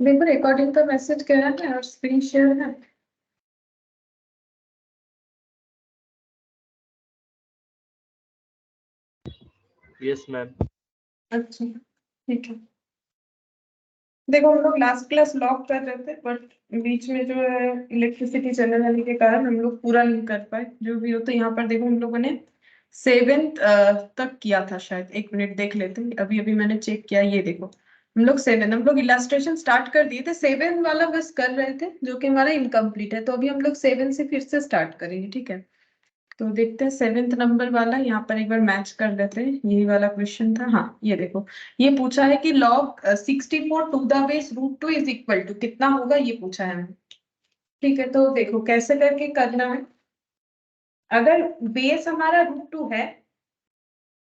देखो रिकॉर्डिंग का मैसेज गया है और स्क्रीन शेयर है। Yes ma'am. अच्छा ठीक है। देखो हम लोग लास्ट क्लास लॉक कर रहे थे बट बीच में जो है इलेक्ट्रिसिटी चले जाने के कारण हम लोग पूरा नहीं कर पाए। जो भी हो तो यहाँ पर देखो हम लोगों ने 7th तक किया था शायद। एक मिनट देख लेते हैं, अभी अभी मैंने चेक किया। ये देखो हम लोग इलास्ट्रेशन स्टार्ट कर दिए थे। 7 वाला बस कर रहे थे जो कि हमारा इनकम्प्लीट है। तो अभी हम लोग 7 से फिर से स्टार्ट करेंगे, ठीक है। तो देखते हैं 7th नंबर वाला, यहाँ पर एक बार मैच कर लेते हैं। यही वाला क्वेश्चन था। हाँ ये देखो, ये पूछा है कि log 64 to the base root 2 is equal to कितना होगा, ये पूछा है हमें। ठीक है, तो देखो कैसे करके करना है। अगर बेस हमारा रूट 2 है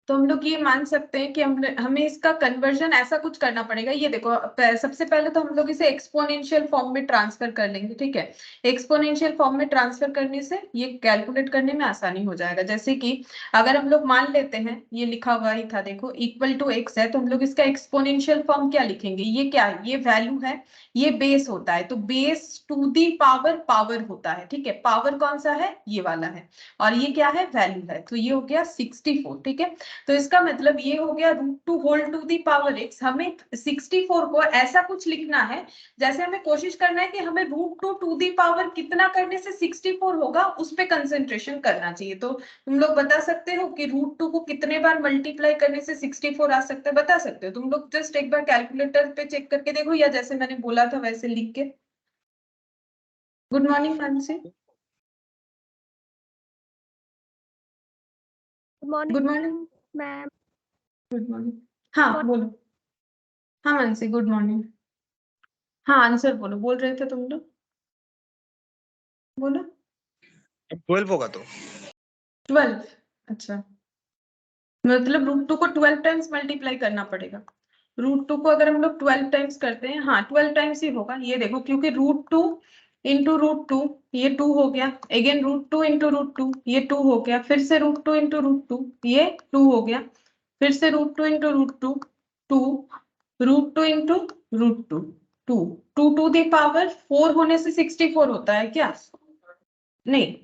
तो हम लोग ये मान सकते हैं कि हमें इसका कन्वर्जन ऐसा कुछ करना पड़ेगा। ये देखो सबसे पहले तो हम लोग इसे एक्सपोनेंशियल फॉर्म में ट्रांसफर कर लेंगे, ठीक है। एक्सपोनेंशियल फॉर्म में ट्रांसफर करने से ये कैलकुलेट करने में आसानी हो जाएगा। जैसे कि अगर हम लोग मान लेते हैं, ये लिखा हुआ ही था देखो, इक्वल टू एक्स है, तो हम लोग इसका एक्सपोनेंशियल फॉर्म क्या लिखेंगे। ये क्या है, ये वैल्यू है, ये बेस होता है, तो base to the power power होता है, ठीक है। पावर कौन सा है, ये वाला है, और ये क्या है, वैल्यू है। तो ये हो गया 64, ठीक है। तो इसका मतलब ये हो गया root 2 whole to the power x. हमें 64 को ऐसा कुछ लिखना है, जैसे हमें कोशिश करना है कि हमें रूट 2 टू दी पावर कितना करने से 64 होगा, उस पे कंसेंट्रेशन करना चाहिए। तो तुम लोग बता सकते हो कि रूट 2 को कितने बार मल्टीप्लाई करने से 64 आ सकता है, बता सकते हो तुम लोग। जस्ट एक बार कैलकुलेटर पे चेक करके देखो, या जैसे मैंने बोला था वैसे लिख के। Good morning Mansi. Good morning ma'am. Good morning. हाँ बोलो। हाँ मानसी गुड मॉर्निंग। हाँ आंसर बोलो, बोल रहे थे तुम लोग, बोलो। 12 होगा तो 12। अच्छा, मतलब रूट 2 को 12 टाइम्स मल्टीप्लाई करना पड़ेगा। रूट 2 को अगर हम लोग 12 टाइम्स करते हैं, हाँ 12 टाइम्स ही होगा। ये देखो क्योंकि रूट 2 इंटू रूट 2, ये 2 हो गया। अगेन रूट 2 इंटू रूट 2, ये 2 हो गया। फिर से रूट 2 इंटू रूट 2, ये 2 हो गया। फिर से root 2 into root 2, 2। Root 2 into root 2, 2। 2 to the power 4 होने से 64 होता है क्या, नहीं।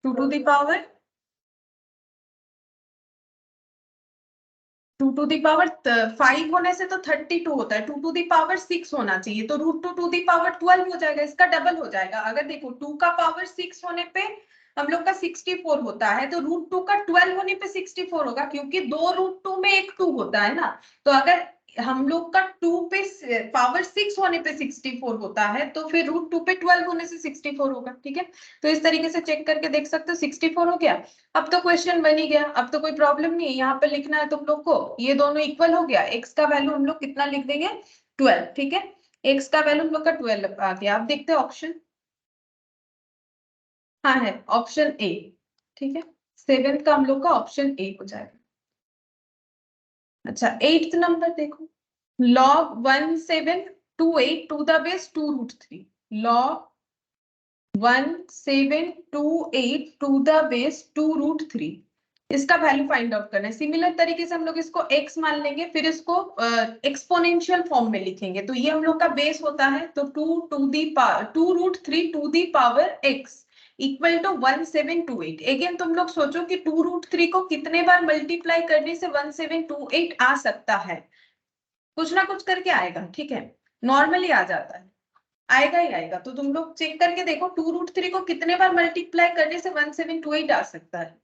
2 to the power 2 to the power 5 होने से तो 32 होता है। 2 टू दी पावर 6 होना चाहिए, तो रूट 2 टू दी पावर 12 हो जाएगा, इसका डबल हो जाएगा। अगर देखो 2 का पावर 6 होने पे हम लोग का 64 होता है, तो रूट 2 का 12 होने पे 64 होगा, क्योंकि दो रूट 2 में एक 2 होता है ना। तो अगर हम लोग का 2 पे पावर 6 होने पे 64 होता है, तो फिर रूट 2 पे 12 होने से 64 होगा, ठीक है। तो इस तरीके से चेक करके देख सकते हो। 64 हो गया। अब तो क्वेश्चन बन ही गया, अब तो कोई प्रॉब्लम नहीं है। यहाँ पे लिखना है तुम लोग को, ये दोनों इक्वल हो गया। एक्स का वैल्यू हम लोग कितना लिख देंगे, 12, ठीक है। एक्स का वैल्यू हम लोग का 12 आ गया। अब देखते हैं ऑप्शन। हाँ है ऑप्शन ए, ठीक है। 7th का हम लोग का ऑप्शन ए हो जाएगा। अच्छा 8th नंबर देखो, log 1728 to the base 2 root 3। log 1728 to the base 2 root 3, इसका वैल्यू फाइंड आउट करना है। सिमिलर तरीके से हम लोग इसको x मान लेंगे, फिर इसको एक्सपोनेंशियल फॉर्म में लिखेंगे। तो ये हम लोग का बेस होता है, तो 2 to the power 2 root 3 to the power x equal to 1728। Again तुम लोग सोचो कि 2 रूट 3 को कितने बार मल्टीप्लाई करने से 1728 आ सकता है। कुछ ना कुछ करके आएगा, ठीक है। नॉर्मली आ जाता है, आएगा ही आएगा। तो तुम लोग चेक करके देखो 2 रूट 3 को कितने बार मल्टीप्लाई करने से 1728 आ सकता है।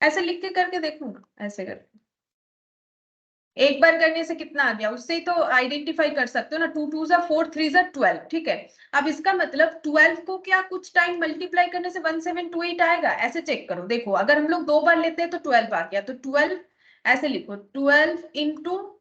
ऐसे लिख के करके देखो ना, ऐसे करके एक बार करने से कितना आ गया, उससे ही तो आइडेंटिफाई कर सकते हो ना। 2 2 जा 4 3 जा 12, ठीक है। अब इसका मतलब 12 को क्या कुछ टाइम मल्टीप्लाई करने से 1728 आएगा, ऐसे चेक करो। देखो अगर हम लोग 2 बार लेते हैं तो 12 आ गया, तो 12 ऐसे लिखो, 12 into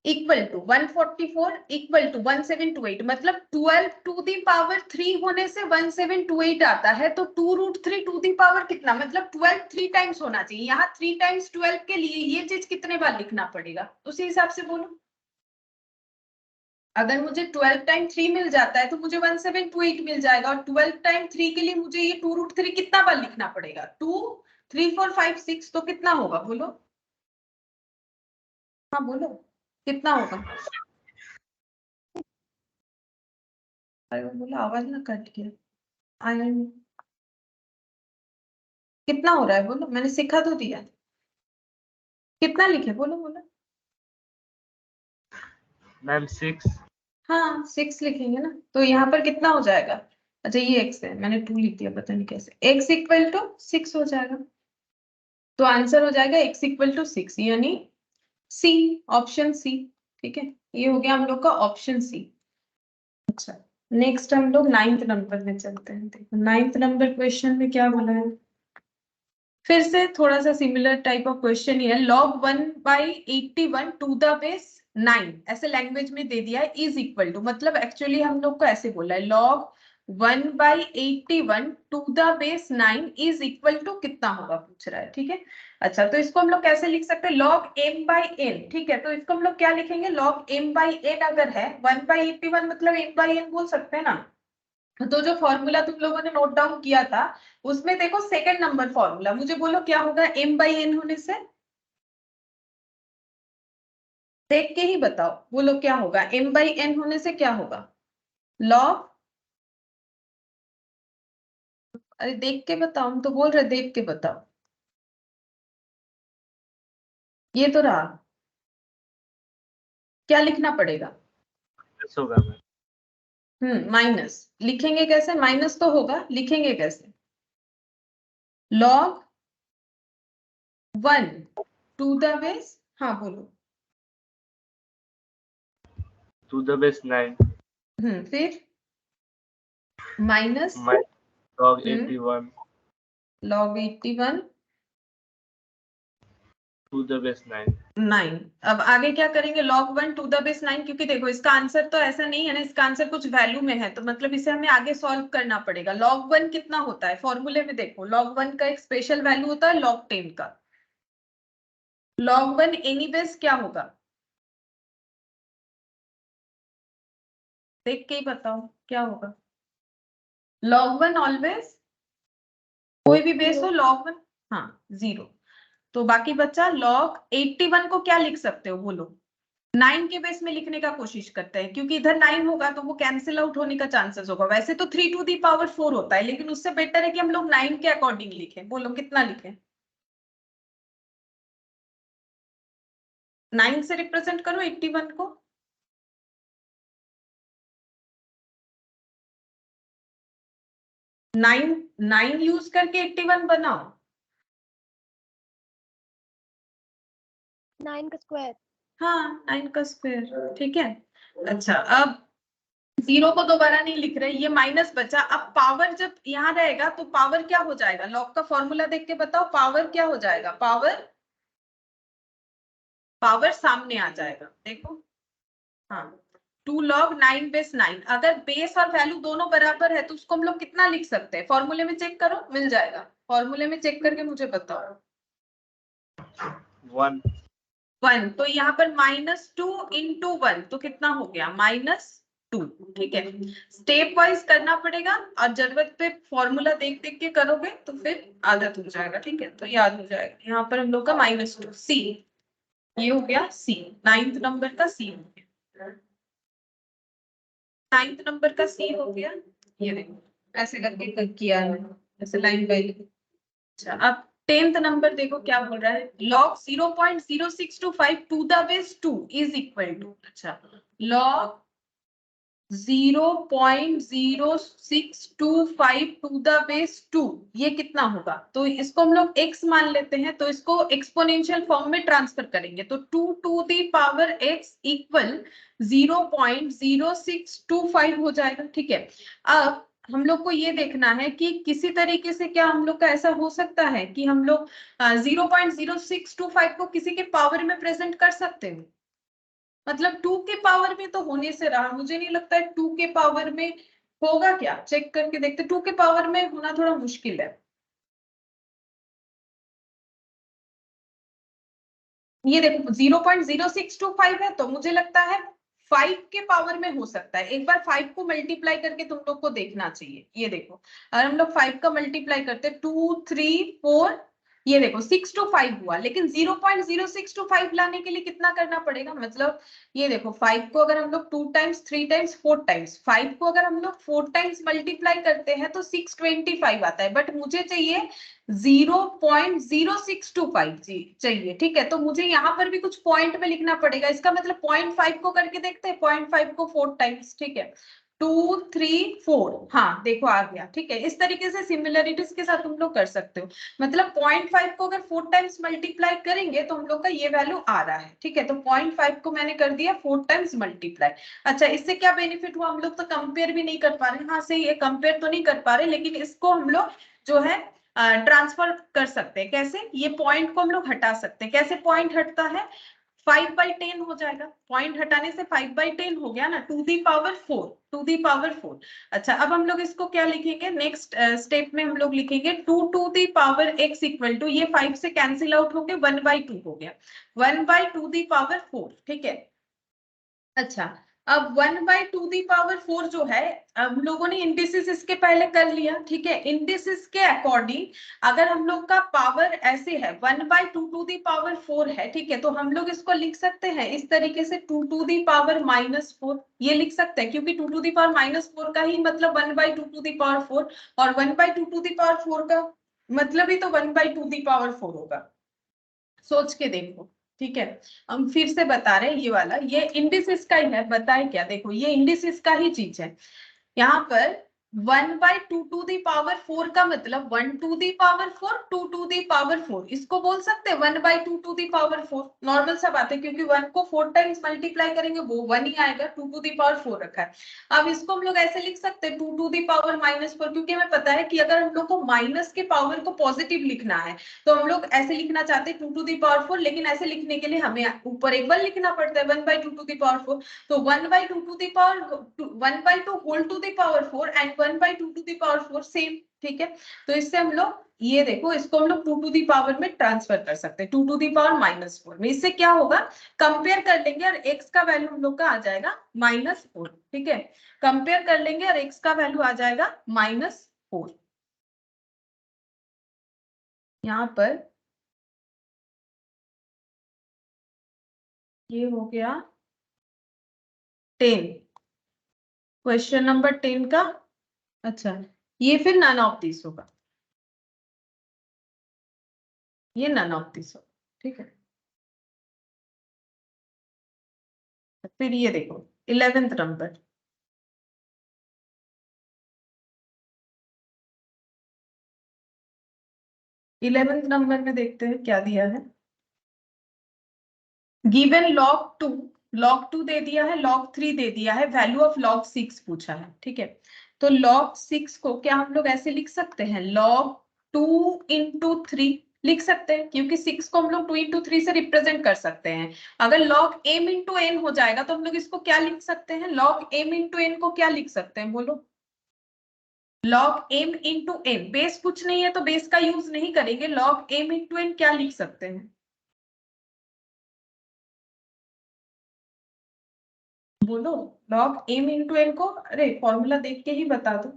equal to 144 equal to 1728, मतलब 12 टू दी पावर 3 होने से 1728 आता है। तो 2 रूट 3 टू दी पावर कितना, मतलब 12 3 टाइम्स होना चाहिए। यहाँ 3 टाइम्स 12 के लिए ये चीज कितने बार लिखना पड़ेगा, उसी हिसाब से बोलो। अगर मुझे 12 टाइम 3 मिल जाता है तो मुझे 1728 मिल जाएगा, और 12 टाइम 3 के लिए मुझे ये 2 रूट 3 कितना बार लिखना पड़ेगा, 2 3 4 5 6, तो कितना होगा बोलो। हाँ बोलो कितना होगा। अरे वो बोला आवाज ना कट गया। आयन कितना हो रहा है बोलो, मैंने सिखा तो दिया। कितना लिखे बोलो बोलो। मैम 6। हाँ 6 लिखेंगे ना, तो यहाँ पर कितना हो जाएगा। अच्छा ये x है, मैंने 2 लिख दिया, पता नहीं कैसे। x इक्वल टू 6 हो जाएगा, तो आंसर हो जाएगा x इक्वल टू 6, यानी सी, ऑप्शन सी। ठीक है, ये हो गया हम लोग का ऑप्शन सी। अच्छा नेक्स्ट हम लोग 9th नंबर में चलते हैं। देखो 9th नंबर क्वेश्चन में क्या बोला है, फिर से थोड़ा सा सिमिलर टाइप ऑफ क्वेश्चन ही है। log 1/81 टू द बेस 9 ऐसे लैंग्वेज में दे दिया है, इज इक्वल टू, मतलब एक्चुअली हम लोग को ऐसे बोला है log 1/81 to the base 9 is equal to कितना होगा पूछ रहा है। ठीक है, अच्छा तो इसको हम लोग कैसे लिख सकते हैं, log m/n। ठीक है, तो इसको हम लोग क्या लिखेंगे, log m/n अगर है 1/81 मतलब m/n बोल सकते हैं ना। तो जो फॉर्मूला तुम लोगों ने नोट डाउन किया था उसमें देखो सेकंड नंबर फॉर्मूला, मुझे बोलो क्या होगा m/n होने से, देख के ही बताओ, बोलो क्या होगा m/n होने से क्या होगा। log, अरे देख के बताओ, हम तो बोल रहे देख के बताओ। ये तो रहा, क्या लिखना पड़ेगा। यस होगा मैम। माइनस लिखेंगे कैसे, माइनस तो होगा, लिखेंगे कैसे, log 1 टू द बेस, हाँ बोलो। टू द बेस 9 फिर minus log 81 log 81 to the base 9। 9। अब आगे क्या करेंगे, log 1 टू द बेस 9, क्योंकि देखो इसका आंसर तो ऐसा नहीं है ना, इसका आंसर कुछ वैल्यू में है, तो मतलब इसे हमें आगे सॉल्व करना पड़ेगा। log 1 कितना होता है फॉर्मूले में, देखो log 1 का एक स्पेशल वैल्यू होता है log 10 का। log 1 एनी बेस क्या होगा, देख के ही बताओ क्या होगा। log 1 ऑलवेज, कोई भी बेस हो log 1, हाँ 0। तो बाकी बच्चा log 81 को क्या लिख सकते हो बोलो, 9 के बेस में लिखने का कोशिश करते हैं, क्योंकि इधर 9 होगा तो वो कैंसिल आउट होने का चांसेस होगा। वैसे तो 3 टू दी पावर 4 होता है, लेकिन उससे बेटर है कि हम लोग 9 के अकॉर्डिंग लिखें। बोलो कितना लिखें, 9 से रिप्रेजेंट करो 81 को। नाइन यूज करके 81 बनाओ, 9 का स्क्वायर। हाँ 9 का स्क्वायर। ठीक है, अच्छा अब 0 को दोबारा नहीं लिख रहे, ये माइनस बचा। अब पावर जब यहाँ रहेगा तो पावर क्या हो जाएगा, लॉग का फॉर्मूला देख के बताओ, पावर क्या हो जाएगा, पावर सामने आ जाएगा। देखो हाँ 2 log 9 बेस 9, अगर बेस और वैल्यू दोनों बराबर है तो उसको हम लोग कितना लिख सकते हैं, फॉर्मूले में चेक करो मिल जाएगा, फॉर्मूले में चेक करके मुझे बताओ। 1 1, तो यहाँ पर -2 इंटू 1 तो कितना हो गया -2। ठीक है, स्टेप वाइज करना पड़ेगा, और जरूरत पे फॉर्मूला देख देख के करोगे तो फिर आदत हो जाएगा। ठीक है, तो याद हो जाएगा। यहाँ पर हम लोग का -2 सी, ये हो गया सी, 9th नंबर का सी हो गया, 9th नंबर का सी हो गया। ये देखो ऐसे करके किया है मैंने, ऐसे लाइन बाय लाइन। अच्छा अब 10th नंबर देखो क्या बोल रहा है, log 0.0625 to the base 2 is equal to, अच्छा log 0.0625 टू द बेस 2 ये कितना होगा, तो इसको हम लोग x मान लेते हैं, तो इसको एक्सपोनेंशियल फॉर्म में ट्रांसफर करेंगे, तो 2 to the power x equal 0.0625 हो जाएगा। ठीक है, अब हम लोग को ये देखना है कि किसी तरीके से क्या हम लोग का ऐसा हो सकता है कि हम लोग 0.0625 को किसी के पावर में प्रेजेंट कर सकते हैं, मतलब 2 के पावर में तो होने से रहा, मुझे नहीं लगता है 2 के पावर में होगा, क्या चेक करके देखते, 2 के पावर में होना थोड़ा मुश्किल है। ये देखो 0.0625 है, तो मुझे लगता है 5 के पावर में हो सकता है। एक बार 5 को मल्टीप्लाई करके तुम लोग को देखना चाहिए। ये देखो अगर हम लोग 5 का मल्टीप्लाई करते 2 3 4 ये देखो 6 to 5 हुआ, लेकिन 0.06 to 5 लाने के लिए कितना करना पड़ेगा, मतलब ये देखो 5 को अगर हम लोग 2 टाइम्स 3 टाइम्स 4 टाइम्स 5 को अगर हम लोग 4 टाइम्स मल्टीप्लाई करते हैं तो 625 आता है, बट मुझे चाहिए 0.0625 जी चाहिए। ठीक है, तो मुझे यहाँ पर भी कुछ पॉइंट में लिखना पड़ेगा, इसका मतलब 0.5 को करके देखते हैं, 0.5 को 4 टाइम्स। ठीक है, 2 3 4, हाँ देखो आ गया। ठीक है, इस तरीके से सिमिलरिटीज के साथ तुम लोग कर सकते हो, मतलब 0.5 को अगर 4 टाइम्स मल्टीप्लाई करेंगे तो हम लोग का ये वैल्यू आ रहा है। ठीक है, तो 0.5 को मैंने कर दिया 4 टाइम्स मल्टीप्लाई। अच्छा, इससे क्या बेनिफिट हुआ, हम लोग तो कंपेयर भी नहीं कर पा रहे, हाँ सही है कंपेयर तो नहीं कर पा रहे, लेकिन इसको हम लोग जो है ट्रांसफर कर सकते हैं। कैसे, ये पॉइंट को हम लोग हटा सकते हैं। कैसे पॉइंट हटता है, 5/10 हो जाएगा, पॉइंट हटाने से 5/10 हो गया ना, 2 दी पावर 4, 2 दी पावर 4। अच्छा, अब हम लोग इसको क्या लिखेंगे, नेक्स्ट स्टेप में हम लोग लिखेंगे 2 to the power x equal to, ये 5 से कैंसिल आउट हो गया, 1/2 हो गया, 1/2 दी पावर 4। ठीक है, अच्छा अब 1/2 दी पावर 4 जो है, हम लोगों ने इंडिसेस इसके पहले कर लिया। ठीक है, इंडिसेस के अकॉर्डिंग अगर हम लोग का पावर ऐसे है 1/2 टू दी पावर 4 है, ठीक है, तो हम लोग इसको लिख सकते हैं इस तरीके से 2 टू दी पावर -4, ये लिख सकते हैं, क्योंकि 2 टू दी पावर -4 का ही मतलब 1/2 टू दी पावर 4, और 1/2 टू दी पावर 4 का मतलब ही तो 1/2 दी पावर 4 होगा। सोच के देखो। ठीक है, हम फिर से बता रहे हैं, ये वाला ये इंडिसेस का ही है, बताए क्या, देखो ये इंडिसेस का ही चीज है। यहाँ पर 1/2 टू दी पावर 4 का मतलब 1 to the power 4 2 to the power 4, इसको बोल सकते हैं 1/2 टू दी पावर 4। नॉर्मल सा बात है, क्योंकि 1 को 4 टाइम्स मल्टीप्लाई करेंगे वो 1 ही आएगा, 2 टू दी पावर 4 रखा है। अब इसको हम लोग ऐसे लिख सकते हैं 2 टू दी पावर -4, क्योंकि हमें पता है कि अगर हम लोग को माइनस के पावर को पॉजिटिव लिखना है तो हम लोग ऐसे लिखना चाहते हैं 2 टू दी पावर 4, लेकिन ऐसे लिखने के लिए हमें ऊपर एक 1 लिखना पड़ता है, 1/2 टू दी पावर 4। तो 1/2 to the power 1/2 whole to the power 4 and 1/2 to the power 4 same. ठीक है, तो इससे हम लोग ये देखो, इसको हम लोग 2 टू दी पावर में ट्रांसफर कर सकते हैं, 2 टू दी पावर -4 में। इससे क्या होगा, कंपेयर कर लेंगे और x का वैल्यू हम लोग का आ जाएगा -4। ठीक है, कंपेयर कर लेंगे और x का वैल्यू आ जाएगा -4। यहाँ पर ये हो गया 10, क्वेश्चन नंबर 10 का। अच्छा, ये फिर नन ऑफ दिस होगा, ये नन ऑफ दिस होगा। ठीक है, फिर ये देखो 11th नंबर, 11th नंबर में देखते हैं क्या दिया है। गिवन log 2 दे दिया है, log 3 दे दिया है, वैल्यू ऑफ log 6 पूछा है। ठीक है, तो log 6 को क्या हम लोग ऐसे लिख सकते हैं, log 2 into 3 लिख सकते हैं, क्योंकि 6 को हम लोग 2 into 3 से रिप्रेजेंट कर सकते हैं। अगर log m into n हो जाएगा तो हम लोग इसको क्या लिख सकते हैं, log m into n को क्या लिख सकते हैं बोलो, log m into n, base कुछ नहीं है तो बेस का यूज नहीं करेंगे, log m into n क्या लिख सकते हैं बोलो, log m into n को, अरे फॉर्मूला देख के ही बता दो।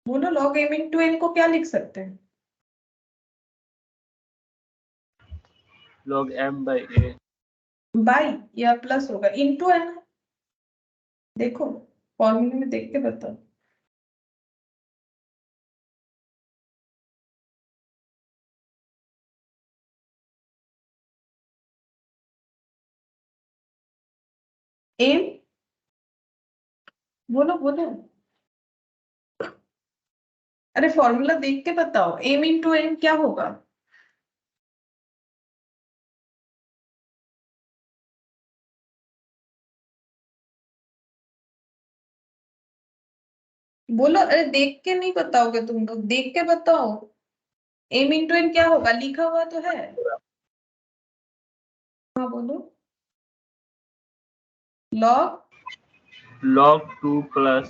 बोलो log m into n को क्या लिख सकते हैं, log m/a, बाई या प्लस होगा, इनटू है ना, देखो फॉर्मूले में देख के बताओ। एम, बोलो बोलो, अरे फॉर्मूला देख के बताओ, एम इंटू एन क्या होगा, बोलो, अरे देख के नहीं बताओगे तुम लोग, देख के बताओ, एम इंटू एन क्या होगा, लिखा हुआ तो है। हाँ बोलो, log 2 plus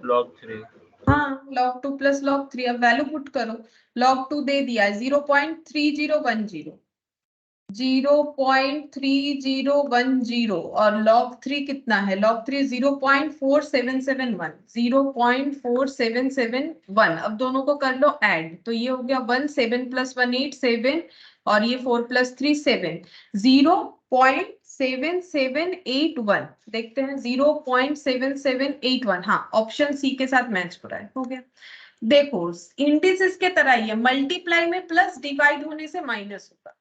log 3, हाँ log 2 प्लस log 3, अब वैल्यू पुट करो, log 2 दे दिया है 0.3010, 0.3010 और log 3 कितना है? log 3 0.4771, 0.4771। अब दोनों को कर लो ऐड, तो ये हो गया 1, 7 + 1 8 7 और ये 4 + 3 7, 0.7781। देखते हैं 0.7781। हाँ, ऑप्शन सी के साथ मैच हो रहा है, हो गया। देखो इंडिसेस के तरह ही है, मल्टीप्लाई में प्लस, डिवाइड होने से माइनस होगा।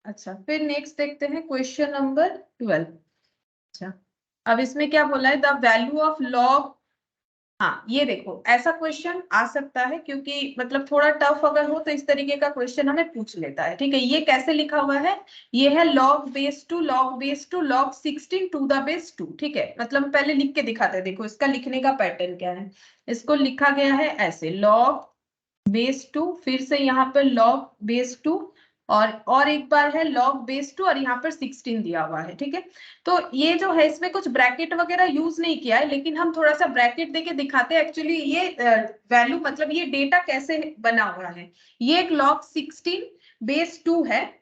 अच्छा, फिर नेक्स्ट देखते हैं क्वेश्चन नंबर 12। अच्छा, अब इसमें क्या बोला है? The value of log. हाँ, ये देखो ऐसा क्वेश्चन आ सकता है, क्योंकि मतलब थोड़ा टफ अगर हो तो इस तरीके का क्वेश्चन हमें पूछ लेता है। ठीक है, ये कैसे लिखा हुआ है? ये है log base 2 log base 2 log 16 to the base 2। ठीक है, मतलब पहले लिख के दिखाते हैं। देखो इसका लिखने का पैटर्न क्या है। इसको लिखा गया है ऐसे, log base 2, फिर से यहाँ पर log base 2 और एक बार है log base 2 और यहाँ पर 16 दिया हुआ है। ठीक है, तो ये जो है इसमें कुछ ब्रैकेट वगैरह यूज नहीं किया है, लेकिन हम थोड़ा सा ब्रैकेट देके दिखाते हैं एक्चुअली ये वैल्यू, मतलब ये डेटा कैसे बना हुआ है। ये एक log 16 base 2 है,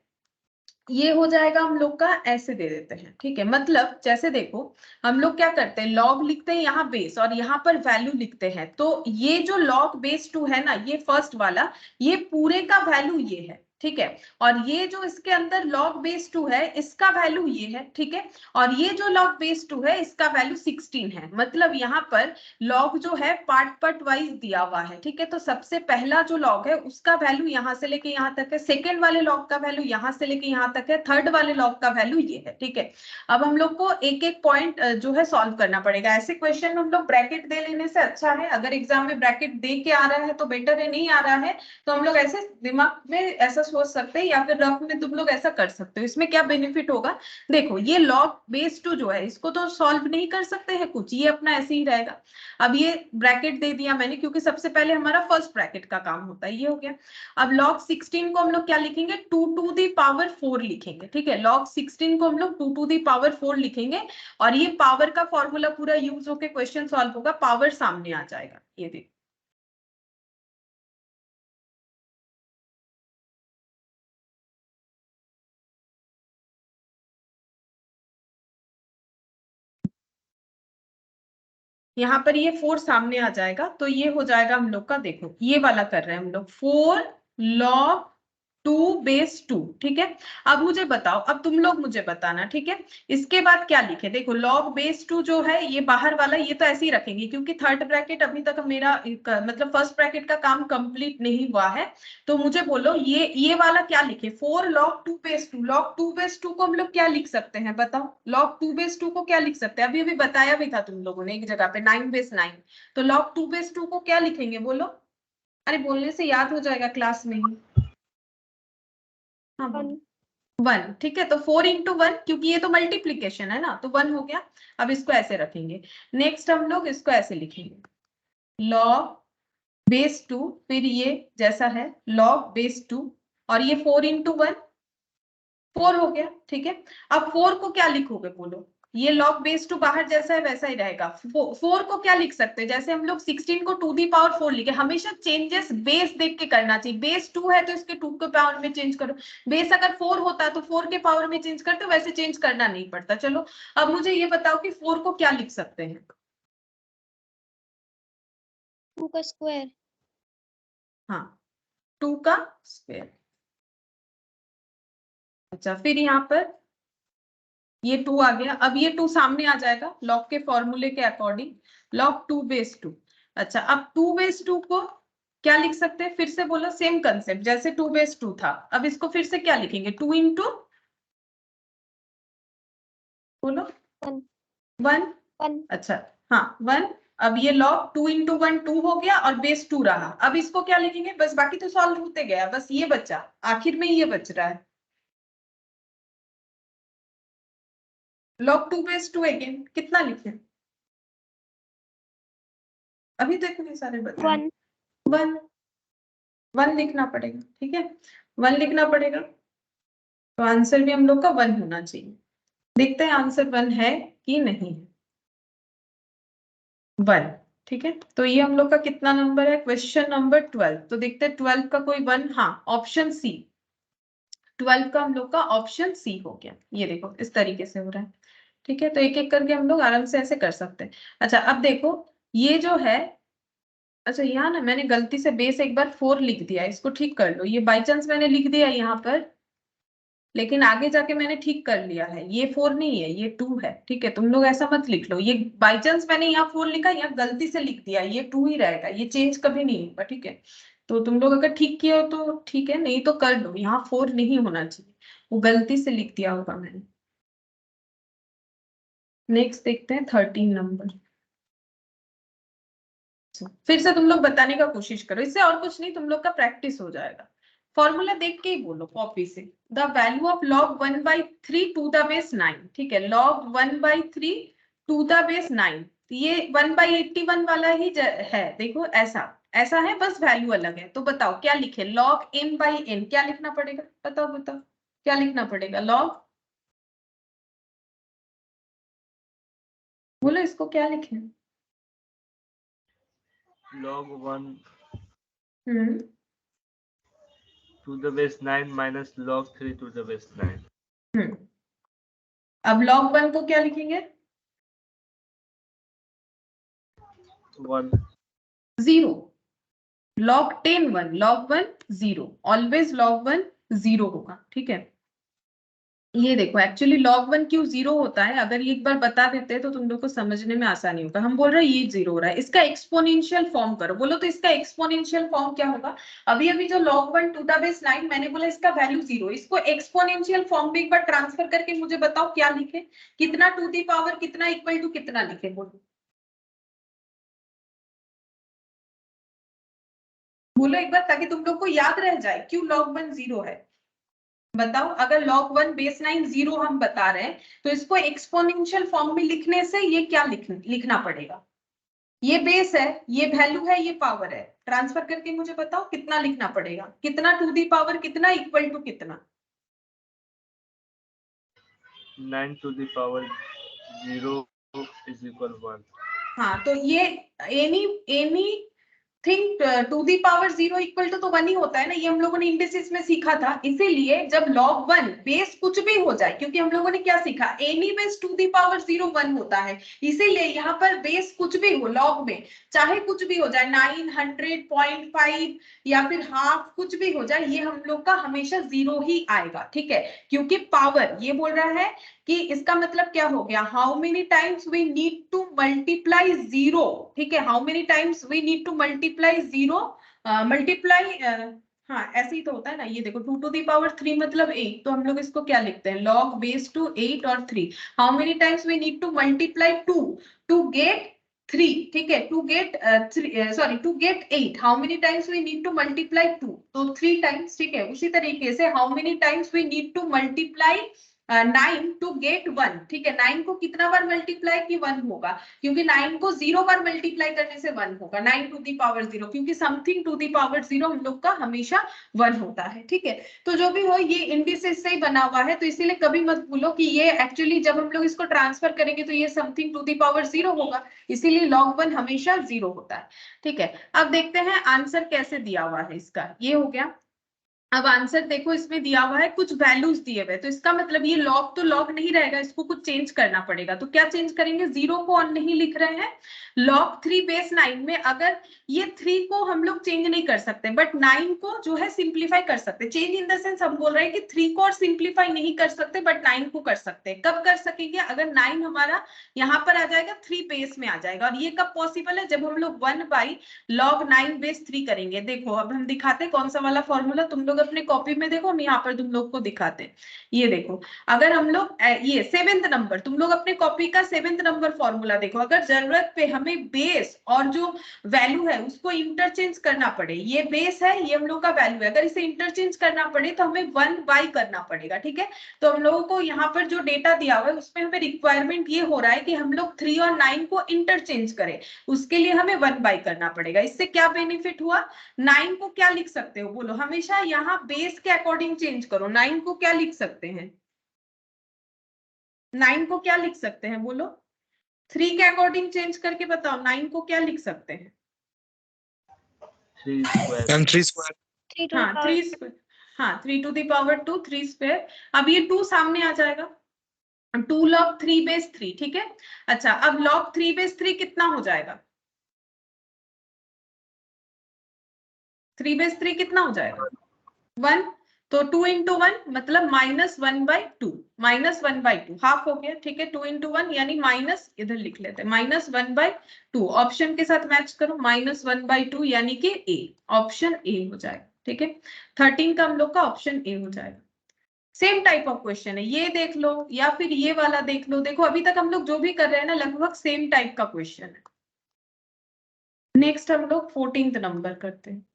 ये हो जाएगा हम लोग का, ऐसे दे देते हैं। ठीक है, मतलब जैसे देखो हम लोग क्या करते हैं, लॉग लिखते हैं यहाँ बेस और यहाँ पर वैल्यू लिखते हैं। तो ये जो log base 2 है ना, ये फर्स्ट वाला, ये पूरे का वैल्यू ये है। ठीक है, और ये जो इसके अंदर log base 2 है, इसका वैल्यू ये है। ठीक है, और ये जो log base 2 है, इसका वैल्यू 16 है। मतलब यहाँ पर log जो है पार्ट वाइज दिया हुआ है। ठीक है, तो सबसे पहला जो log है उसका वैल्यू यहाँ से लेके यहाँ तक है, सेकेंड वाले log का वैल्यू यहाँ से लेके यहाँ तक है, थर्ड वाले log का वैल्यू ये है। ठीक है, अब हम लोग को एक एक पॉइंट जो है सॉल्व करना पड़ेगा। ऐसे क्वेश्चन हम लोग ब्रैकेट दे लेने से अच्छा है, अगर एग्जाम में ब्रैकेट दे के आ रहा है तो बेटर है, नहीं आ रहा है तो हम लोग ऐसे दिमाग में ऐसा सोच सकते हैं, या फिर रफ में तुम लोग ऐसा कर सकते हो। इसमें क्या बेनिफिट होगा? देखो ये log base 2 जो है, इसको तो सॉल्व नहीं कर सकते हैं कुछ, ये अपना ऐसे ही रहेगा। अब ये ब्रैकेट दे दिया मैंने, क्योंकि सबसे पहले हमारा फर्स्ट ब्रैकेट का काम होता है, ये हो गया। अब log 16 को हम लोग क्या लिखेंगे? 2 to the power 4 लिखेंगे। ठीक है, log 16 को हम लोग 2 to the power 4 लिखेंगे, और ये पावर का फॉर्मूला पूरा यूज होकर क्वेश्चन सॉल्व होगा, पावर सामने आ जाएगा। ये देखो, यहाँ पर ये 4 सामने आ जाएगा, तो ये हो जाएगा हम लोग का, देखो ये वाला कर रहे हैं हम लोग, 4 log 2 base 2। ठीक है, अब मुझे बताओ, अब तुम लोग मुझे बताना। ठीक है, इसके बाद क्या लिखे? देखो log base 2 जो है, ये बाहर वाला ये तो ऐसे ही रखेंगे, क्योंकि थर्ड ब्रैकेट अभी तक मेरा मतलब फर्स्ट ब्रैकेट का काम कंप्लीट नहीं हुआ है। तो मुझे बोलो ये वाला क्या लिखे? 4 log 2 base 2। log 2 base 2 को हम लोग क्या लिख सकते हैं बताओ? log 2 base 2 को क्या लिख सकते हैं? अभी अभी बताया भी था तुम लोगों ने एक जगह पे, 9 base 9। तो log 2 base 2 को क्या लिखेंगे बोलो? अरे बोलने से याद हो जाएगा क्लास में ही। हाँ, 1। ठीक है, तो 4 into 1, क्योंकि ये तो मल्टीप्लीकेशन है ना, तो 1 हो गया। अब इसको ऐसे रखेंगे। नेक्स्ट हम लोग इसको ऐसे लिखेंगे, log base 2, फिर ये जैसा है log base 2, और ये 4 into 1, 4 हो गया। ठीक है, अब 4 को क्या लिखोगे बोलो? ये log base 2 बाहर जैसा है वैसा ही रहेगा। 4 को क्या लिख सकते हैं? जैसे हम लोग 16 को 2 दी पावर 4 लिखे, हमेशा चेंजेस बेस देख के करना चाहिए। बेस 2 है तो इसके 2 के पावर में चेंज करो, बेस अगर 4 होता तो 4 के पावर में चेंज करते, वैसे चेंज करना नहीं पड़ता। चलो, अब मुझे ये बताओ कि 4 को क्या लिख सकते हैं? 2 का स्क्वायर। हाँ, 2 का स्क्वायर। अच्छा, फिर यहाँ पर ये 2 आ गया। अब ये 2 सामने आ जाएगा log के फॉर्मूले के अकॉर्डिंग, log 2 base 2। अच्छा, अब 2 base 2 को क्या लिख सकते हैं? फिर से बोलो, सेम कंसेप्ट जैसे 2 base 2 था। अब इसको फिर से क्या लिखेंगे? 2 into, बोलो 1। अच्छा, हाँ 1। अब ये log 2 into 1 2 हो गया, और बेस 2 रहा। अब इसको क्या लिखेंगे? बस बाकी तो सॉल्व होते गया, बस ये बचा, आखिर में ये बच रहा है, log 2 base 2 अगेन। कितना लिखे? अभी तक नहीं सारे बचा, 1 1 लिखना पड़ेगा। ठीक है, 1 लिखना पड़ेगा, तो आंसर भी हम लोग का 1 होना चाहिए। देखते हैं आंसर 1 है कि नहीं है। 1। ठीक है, तो ये हम लोग का कितना नंबर है? Question number 12। तो देखते हैं 12 का कोई 1। हाँ, ऑप्शन सी, 12 का हम लोग का ऑप्शन सी हो गया। ये देखो इस तरीके से हो रहा है, ठीक है। तो एक एक करके हम लोग आराम से ऐसे कर सकते हैं। अच्छा अब देखो ये जो है, अच्छा यहाँ ना मैंने गलती से बेस एक बार 4 लिख दिया, इसको ठीक कर लो। ये बाई चांस मैंने लिख दिया यहाँ पर, लेकिन आगे जाके मैंने ठीक कर लिया है, ये 4 नहीं है ये 2 है, ठीक है। तुम लोग ऐसा मत लिख लो, ये बाई चांस मैंने यहाँ 4 लिखा, यहाँ गलती से लिख दिया, ये 2 ही रहेगा, ये चेंज कभी नहीं होगा, ठीक है। तो तुम लोग अगर ठीक किया हो तो ठीक है, नहीं तो कर लो, यहाँ 4 नहीं होना चाहिए, वो गलती से लिख दिया होगा मैंने। नेक्स्ट देखते हैं 13 नंबर। फिर से तुम लोग बताने का कोशिश करो, इससे और कुछ नहीं, तुम लोग का प्रैक्टिस हो जाएगा। फॉर्मूला देख के ही बोलो कॉपी से। The value of log 1/3 to the base 9, ठीक है। log 1/3 टू द बेस 9, ये 1/81 वाला ही है, देखो ऐसा ऐसा है, बस वैल्यू अलग है। तो बताओ क्या लिखे, log n/n, क्या लिखना पड़ेगा, बताओ बताओ क्या लिखना पड़ेगा, log, बोलो इसको क्या लिखे। log 1 hmm, to the base 9 minus log 3 to the base 9. अब log 1 को क्या लिखेंगे, 1. 0, log 10 1, log 1 0, ऑलवेज log 1 0 होगा, ठीक है। ये देखो एक्चुअली log 1 क्यों 0 होता है, अगर ये एक बार बता देते हैं तो तुम लोग को समझने में आसानी होगा। हम बोल रहे हैं ये 0 हो रहा है, इसका एक्सपोनेंशियल फॉर्म करो, बोलो तो इसका एक्सपोनेंशियल फॉर्म क्या होगा। अभी अभी जो log 1 टू द बेस 9 मैंने बोला इसका वैल्यू 0, इसको एक्सपोनेंशियल फॉर्म में एक बार ट्रांसफर करके मुझे बताओ क्या लिखे, कितना टू दी पावर कितना इक्वल टू कितना लिखे, बोलो बोलो एक बार, ताकि तुम लोग को याद रह जाए क्यों log 1 0 है। बताओ अगर log 1 बेस 9 0 हम बता रहे हैं, तो इसको एक्सपोनेंशियल फॉर्म में लिखने से ये क्या लिखना पड़ेगा, ये बेस है, ये वैल्यू है, ये पावर है, ट्रांसफर करके मुझे बताओ कितना लिखना पड़ेगा, कितना टू दी पावर कितना इक्वल टू कितना। 9 to the power 0 is equal 1. हाँ तो ये anything to the power 0 equal to तो 1 ही होता है ना, ये हम लोगों ने इंडिसेस में सीखा था। इसीलिए जब log 1 बेस कुछ भी हो जाए, क्योंकि हम लोगों ने क्या सीखा, any base to the power 0 1 होता है, इसीलिए यहाँ पर बेस कुछ भी हो log में, चाहे कुछ भी हो जाए 900 0.5 या फिर हाफ, कुछ भी हो जाए, ये हम लोग का हमेशा 0 ही आएगा, ठीक है। क्योंकि पावर ये बोल रहा है कि इसका मतलब क्या हो गया, how many times we need to multiply 0, ठीक है। How many times we need to multiply 0, multiply, हाँ ऐसे ही तो होता है ना। ये देखो 2 टू दी पावर 3 मतलब 8, तो हम लोग इसको क्या लिखते हैं, log बेस टू 8 और 3। How many times we need to multiply 2 to get 3, ठीक है, to get 8, how many times we need to multiply 2, तो 3 टाइम्स, ठीक है। उसी तरीके से how many times we need to multiply 9 to get 1, ठीक है। 9 को कितना बार मल्टीप्लाई की 1 होगा, क्योंकि 9 को 0 बार मल्टीप्लाई करने से 1 होगा, 9 टू दी पावर 0, क्योंकि समथिंग टू दी पावर 0 हम लोग का हमेशा 1 होता है, ठीक है। तो जो भी हो ये इंडिसेस से ही बना हुआ है, तो इसीलिए कभी मत भूलो कि ये एक्चुअली जब हम लोग इसको ट्रांसफर करेंगे तो ये समथिंग टू दी पावर 0 होगा, इसीलिए log 1 हमेशा 0 होता है, ठीक है। अब देखते हैं आंसर कैसे दिया हुआ है इसका, ये हो गया। अब आंसर देखो इसमें दिया हुआ है, कुछ वैल्यूज दिए हुए, तो इसका मतलब ये लॉग तो लॉग नहीं रहेगा, इसको कुछ चेंज करना पड़ेगा। तो क्या चेंज करेंगे, 0 को ऑन नहीं लिख रहे हैं, log 3 बेस 9 में अगर ये 3 को हम लोग चेंज नहीं कर सकते, बट 9 को जो है सिंप्लीफाई कर सकते। चेंज इन द सेंस हम बोल रहे हैं कि 3 को और सिंप्लीफाई नहीं कर सकते, बट 9 को कर सकते हैं। कब कर सकेंगे, अगर 9 हमारा यहाँ पर आ जाएगा 3 बेस में आ जाएगा, और ये कब पॉसिबल है, जब हम लोग 1/log 9 बेस 3 करेंगे। देखो अब हम दिखाते कौन सा वाला फॉर्मूला, तुम लोग अपने कॉपी में देखो, हम यहाँ पर तुम लोग को दिखाते हैं। ये देखो अगर हम लोग ये 7th नंबर, तुम लोग अपने कॉपी का 7th नंबर फॉर्मूला देखो, अगर जरूरत पे हमें बेस और जो वैल्यू है उसको इंटरचेंज करना पड़े, ये बेस है ये हम लोग का वैल्यू है, अगर इसे इंटरचेंज करना पड़े तो हमें 1/, करना पड़ेगा, ठीक है। तो हम लोगों को यहाँ पर जो डेटा दिया हुआ है उसमें हमें रिक्वायरमेंट ये हो रहा है कि हम लोग 3 और 9 को इंटरचेंज करें, उसके लिए हमें 1/, करना पड़ेगा। इससे क्या बेनिफिट हुआ, 9 को क्या लिख सकते हो, बोलो, हमेशा यहाँ बेस के अकॉर्डिंग चेंज करो। 9 को क्या लिख सकते हैं, 9 को क्या लिख सकते हैं, बोलो, 3 के अकॉर्डिंग चेंज करके बताओ, 9 को क्या लिख सकते हैं, 3 square. Ma'am 3 square. 3 to the हाँ power 3 स्क्वायर, हाँ 3 to the power 2 3 स्क्वायर। अब ये 2 सामने आ जाएगा, 2 log 3 base 3, ठीक है। अच्छा अब log 3 base 3 कितना हो जाएगा, 3 base 3 कितना हो जाएगा 1, तो 2 into 1 मतलब -1/2, -1/2 हाफ हो गया, ठीक है। 2 into 1 यानी माइनस, इधर लिख लेते हैं -1/2, ऑप्शन के साथ मैच करो, -1/2 यानी कि ए, ऑप्शन ए हो जाएगा, ठीक है। 13 का हम लोग का ऑप्शन ए हो जाएगा। सेम टाइप ऑफ क्वेश्चन है, ये देख लो या फिर ये वाला देख लो। देखो अभी तक हम लोग जो भी कर रहे हैं ना लगभग सेम टाइप का क्वेश्चन है। नेक्स्ट हम लोग 14th नंबर करते हैं।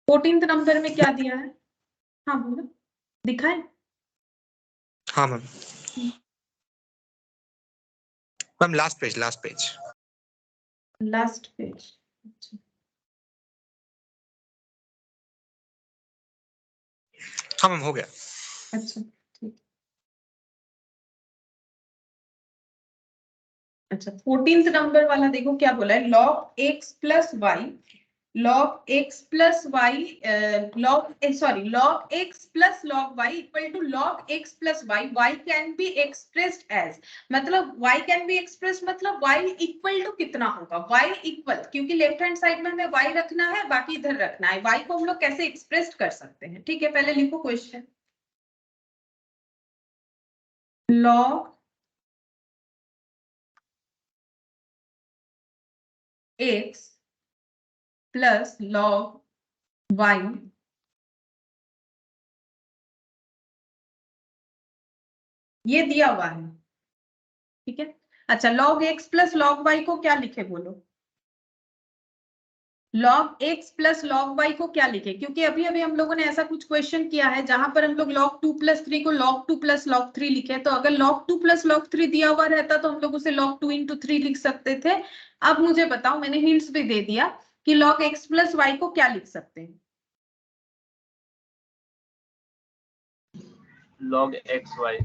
14th नंबर में क्या दिया है, हाँ बोलो, दिखाएं। हाँ ma'am. Ma'am last page last page, अच्छा हाँ मैम हो गया। अच्छा ठीक। अच्छा 14th नंबर वाला देखो क्या बोला है, log x plus y, log x plus y, log x plus log y equal to log x plus y, y can be expressed as, मतलब y कैन बी एक्सप्रेस्ड मतलब y इक्वल टू कितना होगा, y equal, क्योंकि left hand side में हमें y रखना है, बाकी इधर रखना है, y को हम लोग कैसे एक्सप्रेस कर सकते हैं, ठीक है। पहले लिखो question, log x plus log y ये दिया हुआ है, ठीक है। अच्छा log x plus log y को क्या लिखे बोलो, log x plus log y को क्या लिखे, क्योंकि अभी अभी हम लोगों ने ऐसा कुछ क्वेश्चन किया है जहां पर हम लोग log 2 प्लस 3 को log 2 प्लस log 3 लिखे, तो अगर log 2 प्लस log 3 दिया हुआ रहता तो हम लोग उसे log 2 into 3 लिख सकते थे। अब मुझे बताओ, मैंने हिंट्स भी दे दिया कि log x प्लस y को क्या लिख सकते हैं, log xy,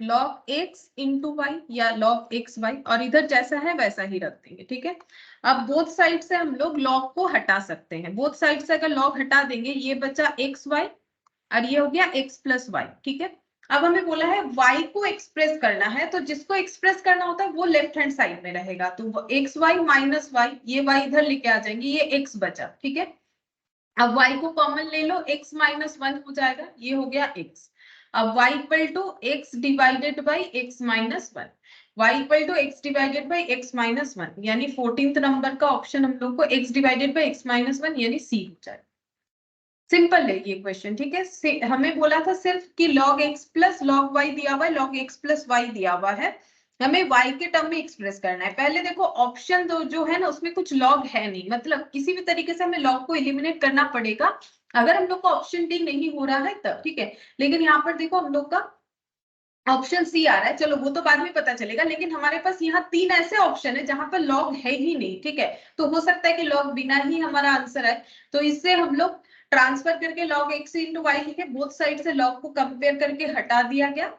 log x into y या log xy, और इधर जैसा है वैसा ही रख देंगे, ठीक है। अब बोथ साइड से हम लोग log को हटा सकते हैं, बोथ साइड से अगर log हटा देंगे ये बचा xy और ये हो गया x प्लस वाई, ठीक है। अब हमें बोला है y को एक्सप्रेस करना है, तो जिसको एक्सप्रेस करना होता है वो लेफ्ट हैंड साइड में रहेगा, तो एक्स वाई माइनस वाई, ये y इधर लेके आ जाएंगे, ये x बचा, ठीक है। अब y को कॉमन ले लो, x माइनस 1 हो जाएगा, ये हो गया x। अब y equal to x divided by x minus 1, y equal to x divided by x minus 1, यानी 14th नंबर का ऑप्शन हम लोग को x divided by x minus 1 यानी c हो जाएगा। सिंपल है ये क्वेश्चन, ठीक है। हमें बोला था सिर्फ कि log x plus log y दिया हुआ है, log x प्लस y दिया हुआ है, हमें y के टर्म में एक्सप्रेस करना है। पहले देखो ऑप्शन जो है ना उसमें कुछ log है नहीं, मतलब किसी भी तरीके से हमें log को एलिमिनेट करना पड़ेगा अगर हम लोग का ऑप्शन डी नहीं हो रहा है तब, ठीक है। लेकिन यहाँ पर देखो हम लोग का ऑप्शन सी आ रहा है, चलो वो तो बाद में पता चलेगा, लेकिन हमारे पास यहाँ 3 ऐसे ऑप्शन है जहां पर लॉग है ही नहीं, ठीक है। तो हो सकता है कि लॉग बिना ही हमारा आंसर है, तो इससे हम लोग ट्रांसफर करके log x इंटू वाई लिखे, बोथ साइड से log को कंपेयर करके हटा दिया गया,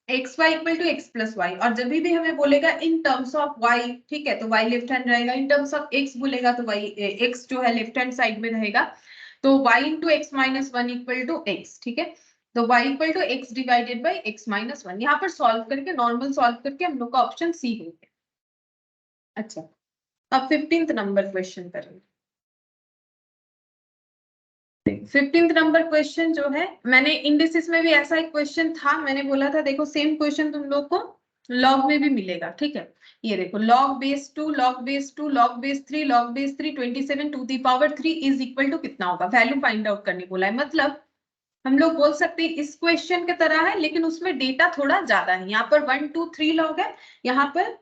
x y equal to x plus y, और जब भी हमें बोलेगा इन टर्म्स ऑफ y, ठीक है, तो y लेफ्ट हैंड रहेगा, इन टर्म्स ऑफ x बोलेगा तो y x जो है लेफ्ट हैंड साइड में रहेगा, तो y into x minus 1 equal to x, ठीक है। तो y equal to x divided by x minus 1, यहाँ पर सॉल्व करके नॉर्मल सॉल्व करके हम लोग का ऑप्शन सी हो गया। अच्छा अब 15th नंबर क्वेश्चन करेंगे। 15th नंबर क्वेश्चन जो है, मैंने इंडिसेस में भी ऐसा एक क्वेश्चन था, मैंने बोला था देखो सेम क्वेश्चन तुम लोग को लॉग में भी मिलेगा, ठीक है। ये देखो log base 2 log base 2 log base 3 log base 3 27 to the power 3 is equal to कितना होगा, वैल्यू फाइंड आउट करने बोला है। मतलब हम लोग बोल सकते हैं इस क्वेश्चन की तरह है, लेकिन उसमें डेटा थोड़ा ज्यादा है, यहाँ पर 1 2 3 लॉग है, यहाँ पर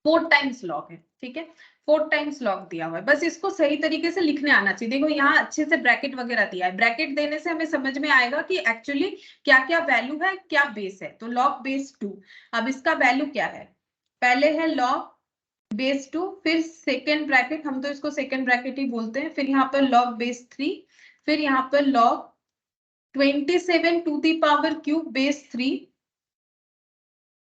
4 टाइम्स लॉग है, ठीक है। 4 टाइम्स लॉग दिया हुआ है, बस इसको सही तरीके से लिखने आना चाहिए। देखो यहाँ अच्छे से ब्रैकेट वगैरह दिया है, ब्रैकेट देने से हमें समझ में आएगा कि एक्चुअली क्या क्या वैल्यू है, क्या बेस है। तो लॉग बेस 2, अब इसका वैल्यू क्या है, पहले है लॉग बेस 2, फिर सेकेंड ब्रैकेट, हम तो इसको सेकेंड ब्रैकेट ही बोलते हैं, फिर यहाँ पर लॉग बेस 3, फिर यहाँ पर log 27 to the power cube base 3,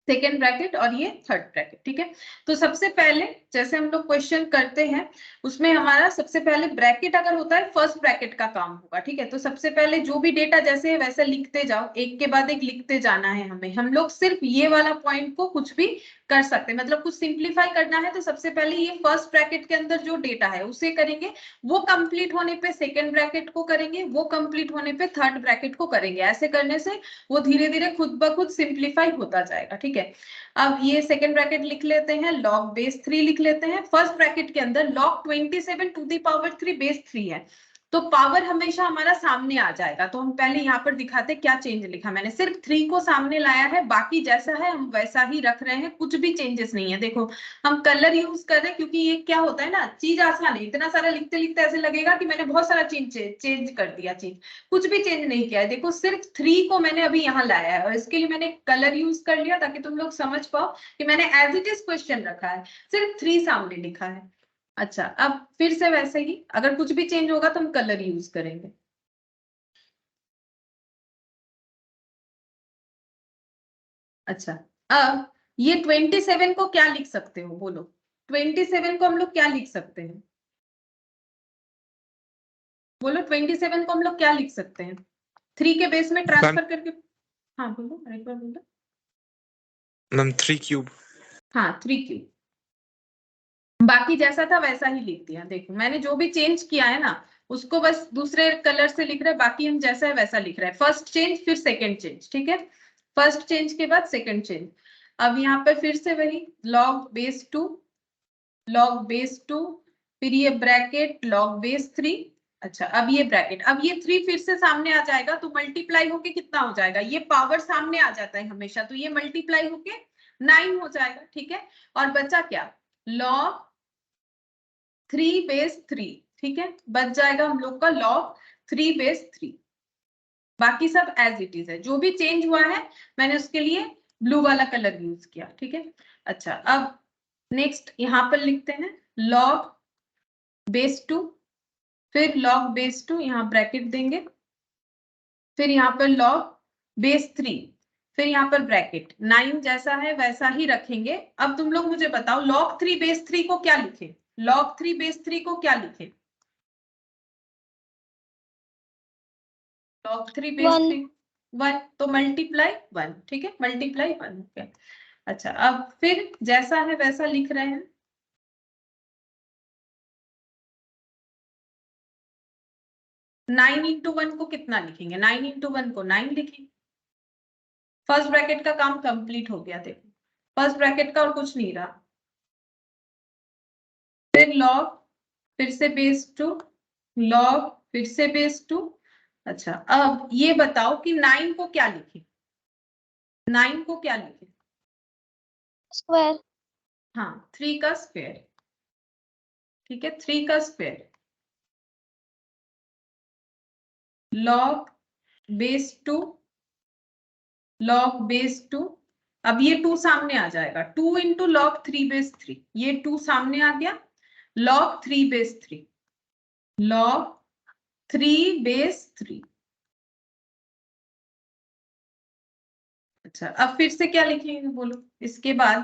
second bracket और ये थर्ड ब्रैकेट, ठीक है। तो सबसे पहले जैसे हम लोग क्वेश्चन करते हैं उसमें हमारा सबसे पहले ब्रैकेट अगर होता है फर्स्ट ब्रैकेट का काम होगा, ठीक है। तो सबसे पहले जो भी डेटा जैसे है वैसे लिखते जाओ, एक के बाद एक लिखते जाना है हमें। हम लोग सिर्फ ये वाला पॉइंट को कुछ भी कर सकते हैं, मतलब कुछ सिंप्लीफाई करना है तो सबसे पहले ये फर्स्ट ब्रैकेट के अंदर जो डेटा है उसे करेंगे, वो कंप्लीट होने पे सेकेंड ब्रैकेट को करेंगे, वो कंप्लीट होने पे थर्ड ब्रैकेट को करेंगे। ऐसे करने से वो धीरे धीरे खुद ब खुद सिंप्लीफाई होता जाएगा, ठीक है। अब ये सेकेंड ब्रैकेट लिख लेते हैं, log बेस 3 लिख लेते हैं। फर्स्ट ब्रैकेट के अंदर log 27 to the power 3 base 3 है, तो पावर हमेशा हमारा सामने आ जाएगा। तो हम पहले यहाँ पर दिखाते क्या चेंज लिखा मैंने, सिर्फ 3 को सामने लाया है, बाकी जैसा है हम वैसा ही रख रहे हैं, कुछ भी चेंजेस नहीं है। देखो हम कलर यूज कर रहे हैं क्योंकि ये क्या होता है ना, चीज आसान है। इतना सारा लिखते लिखते ऐसे लगेगा कि मैंने बहुत सारा चेंज कर दिया, चीज कुछ भी चेंज नहीं किया है। देखो सिर्फ 3 को मैंने अभी यहाँ लाया है और इसके लिए मैंने कलर यूज कर लिया ताकि तुम लोग समझ पाओ कि मैंने एज इट इज क्वेश्चन रखा है, सिर्फ 3 सामने लिखा है। अच्छा अब फिर से वैसे ही अगर कुछ भी चेंज होगा तो हम कलर यूज करेंगे। अच्छा अब ये 27 को क्या लिख सकते हो बोलो, 27 को हम लोग क्या लिख सकते हैं, बोलो 27 को हम लोग क्या लिख सकते हैं, 3 के बेस में ट्रांसफर करके। हाँ बोलो, एक बार बोलो। Ma'am 3 cube. हाँ 3 क्यूब, बाकी जैसा था वैसा ही लिख दिया। देखो मैंने जो भी चेंज किया है ना उसको बस दूसरे कलर से लिख रहे हैं, बाकी हम जैसा है वैसा लिख रहे हैं। फर्स्ट चेंज फिर सेकंड चेंज, ठीक है, फर्स्ट चेंज के बाद सेकंड चेंज। अब यहाँ पर फिर से वही log बेस 2, log बेस 2, फिर ये ब्रैकेट log बेस 3। अच्छा अब ये ब्रैकेट, अब ये 3 फिर से सामने आ जाएगा तो मल्टीप्लाई होके कितना हो जाएगा, ये पावर सामने आ जाता है हमेशा, तो ये मल्टीप्लाई होके 9 हो जाएगा, ठीक है। और बचा क्या, log 3 बेस 3, ठीक है, बच जाएगा हम लोग का log 3 बेस 3। बाकी सब एज इट इज है, जो भी चेंज हुआ है मैंने उसके लिए ब्लू वाला कलर यूज किया, ठीक है। अच्छा अब नेक्स्ट यहाँ पर लिखते हैं log बेस 2, फिर log बेस 2, यहाँ ब्रैकेट देंगे, फिर यहाँ पर log बेस 3, फिर यहाँ पर ब्रैकेट 9 जैसा है वैसा ही रखेंगे। अब तुम लोग मुझे बताओ log 3 बेस 3 को क्या लिखें, log 3 बेस 3 को क्या लिखें, log 3 बेस 3 1, तो मल्टीप्लाई 1, ठीक है, मल्टीप्लाई 1 हो गया। अच्छा अब फिर जैसा है वैसा लिख रहे हैं, नाइन इंटू 1 को कितना लिखेंगे, 9 इंटू 1 को 9 लिखेंगे। फर्स्ट ब्रैकेट का काम कंप्लीट हो गया, देखो फर्स्ट ब्रैकेट का और कुछ नहीं रहा। फिर log फिर से बेस 2, log फिर से बेस 2। अच्छा अब ये बताओ कि 9 को क्या लिखें, 9 को क्या लिखें, स्क्वायर। हाँ 3 का स्क्वायर, ठीक है, 3 का square log base 2, log base 2। अब ये 2 सामने आ जाएगा, 2 इंटू log 3 बेस 3, ये 2 सामने आ गया, log 3 बेस 3, log 3 बेस 3। अच्छा अब फिर से क्या लिखेंगे बोलो, इसके बाद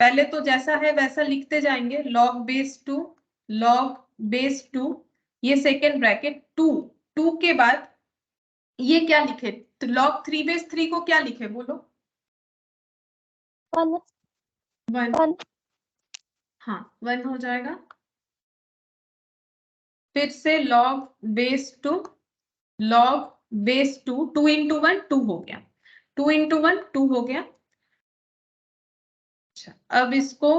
पहले तो जैसा है वैसा लिखते जाएंगे, log बेस 2, log बेस 2, ये सेकेंड ब्रैकेट 2, 2 के बाद ये क्या लिखे, तो log 3 बेस 3 को क्या लिखे बोलो, 1 1, 1 हाँ 1 हो जाएगा। फिर से log base 2, log base 2, 2 into 1 2 हो गया, 2 इंटू 1 2 हो गया। अच्छा अब इसको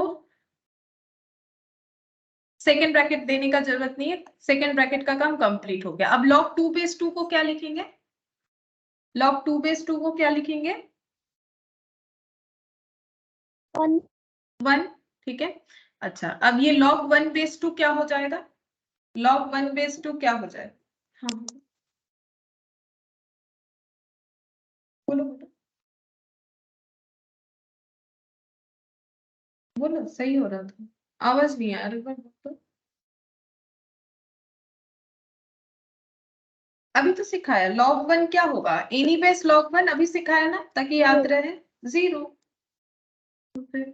सेकेंड ब्रैकेट देने का जरूरत नहीं है, सेकेंड ब्रैकेट का काम कंप्लीट हो गया। अब log 2 बेस 2 को क्या लिखेंगे, log 2 बेस 2 को क्या लिखेंगे, 1 1, ठीक है। अच्छा अब ये log 1 बेस 2 क्या हो जाएगा, log 1 बेस 2 क्या हो जाएगा, हाँ बोलो बोलो बोलो, सही हो रहा था, आवाज नहीं आ रही, तो अभी तो सिखाया log 1 क्या होगा, एनी बेस log 1 अभी सिखाया ना ताकि याद रहे, 0, तो फिर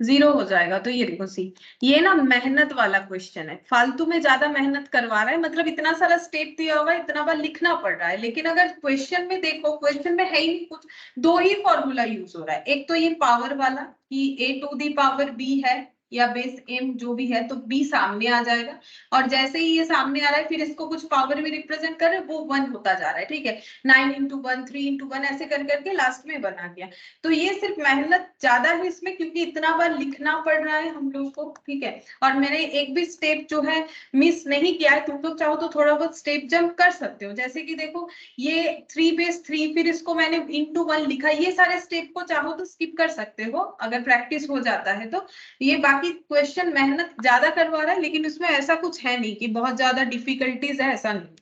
0 हो जाएगा। तो ये देखो सी, ये ना मेहनत वाला क्वेश्चन है, फालतू में ज्यादा मेहनत करवा रहा है, मतलब इतना सारा स्टेप दिया हुआ है, इतना बार लिखना पड़ रहा है, लेकिन अगर क्वेश्चन में देखो, क्वेश्चन में है ही नहीं कुछ, दो ही फॉर्मूला यूज हो रहा है। एक तो ये पावर वाला कि a to the power b है या बेस m जो भी है, तो b सामने आ जाएगा, और जैसे ही ये सामने आ रहा है फिर इसको कुछ पावर में रिप्रेजेंट कर रहे हैं, वो 1 होता जा रहा है, ठीक है। 9 into 1, 3 into 1 ऐसे कर करके लास्ट में 1 आ गया। तो ये सिर्फ मेहनत ज्यादा है इसमें, क्योंकि इतना बार लिखना पड़ रहा है हम लोग को, ठीक है। और मैंने एक भी स्टेप जो है मिस नहीं किया है। तुम लोग चाहो तो थोड़ा बहुत स्टेप जंप कर सकते हो, जैसे कि देखो ये 3 बेस 3, फिर इसको मैंने into 1 लिखा, ये सारे स्टेप को चाहो तो स्किप कर सकते हो अगर प्रैक्टिस हो जाता है तो। ये बाकी क्वेश्चन मेहनत ज्यादा करवा रहा है, लेकिन इसमें ऐसा कुछ है नहीं कि बहुत ज्यादा डिफिकल्टीज है, ऐसा नहीं।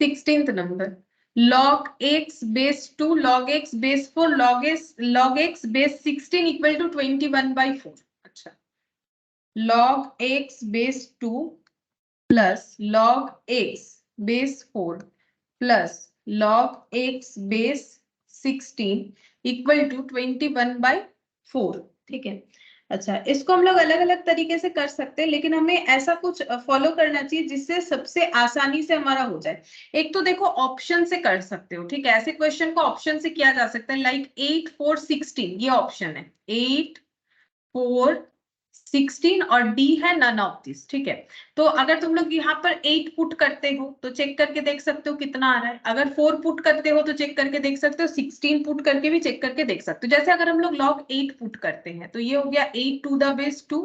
16th number, log x base 2 log x base 4 log x base 16 equal to 21/4। अच्छा, log x base 2 plus log x base 4 plus log x base 16 equal to 21/4, ठीक है। अच्छा, इसको हम लोग अलग अलग तरीके से कर सकते हैं, लेकिन हमें ऐसा कुछ फॉलो करना चाहिए जिससे सबसे आसानी से हमारा हो जाए। एक तो देखो ऑप्शन से कर सकते हो, ठीक है, ऐसे क्वेश्चन को ऑप्शन से किया जा सकता है, लाइक 8 4 16, ये ऑप्शन है 8 4 16 और डी है नन ऑफ दिस, ठीक है। तो अगर तुम लोग यहाँ पर 8 पुट करते हो तो चेक करके देख सकते हो कितना आ रहा है, अगर 4 पुट करते हो तो चेक करके देख सकते हो, 16 पुट करके भी चेक करके देख सकते हो। जैसे अगर हम लोग log 8 पुट करते हैं तो ये हो गया 8 to the base 2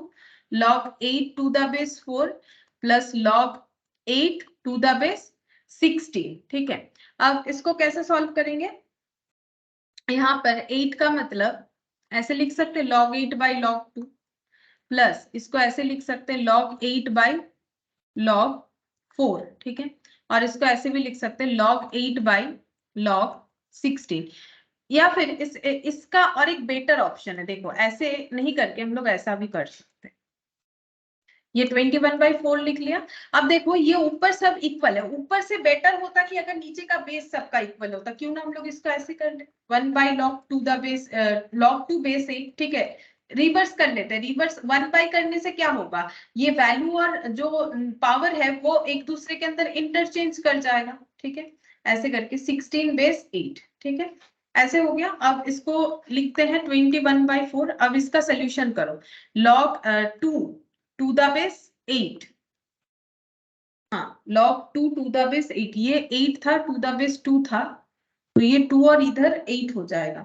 log 8 to the base 4 plus log 8 to the base 16, ठीक है। अब इसको कैसे सॉल्व करेंगे, यहाँ पर 8 का मतलब ऐसे लिख सकते हैं log 8 by log 2, प्लस इसको ऐसे लिख सकते हैं log 8 by log 4, ठीक है। और इसको ऐसे भी लिख सकते हैं log 8 by log 16, या फिर इसका और एक बेटर ऑप्शन है, देखो ऐसे नहीं करके हम लोग ऐसा भी कर सकते हैं। ये 21/4 लिख लिया। अब देखो ये ऊपर सब इक्वल है, ऊपर से बेटर होता कि अगर नीचे का बेस सबका इक्वल होता, क्यों ना हम लोग इसको ऐसे कर ले 1 by log 2 the base log 2 base 8, ठीक है। रिवर्स कर लेते हैं, रिवर्स 1 by करने से क्या होगा, ये वैल्यू और जो पावर है वो एक दूसरे के अंदर इंटरचेंज कर जाएगा, ठीक है। ऐसे करके 16 base 8, ठीक है, ऐसे हो गया। अब इसको लिखते हैं 21/4। अब इसका सोल्यूशन करो, log 2 to the base 8, हाँ log 2 to the base 8, ये 8 था, to the base 2 था, तो ये 2 और इधर 8 हो जाएगा,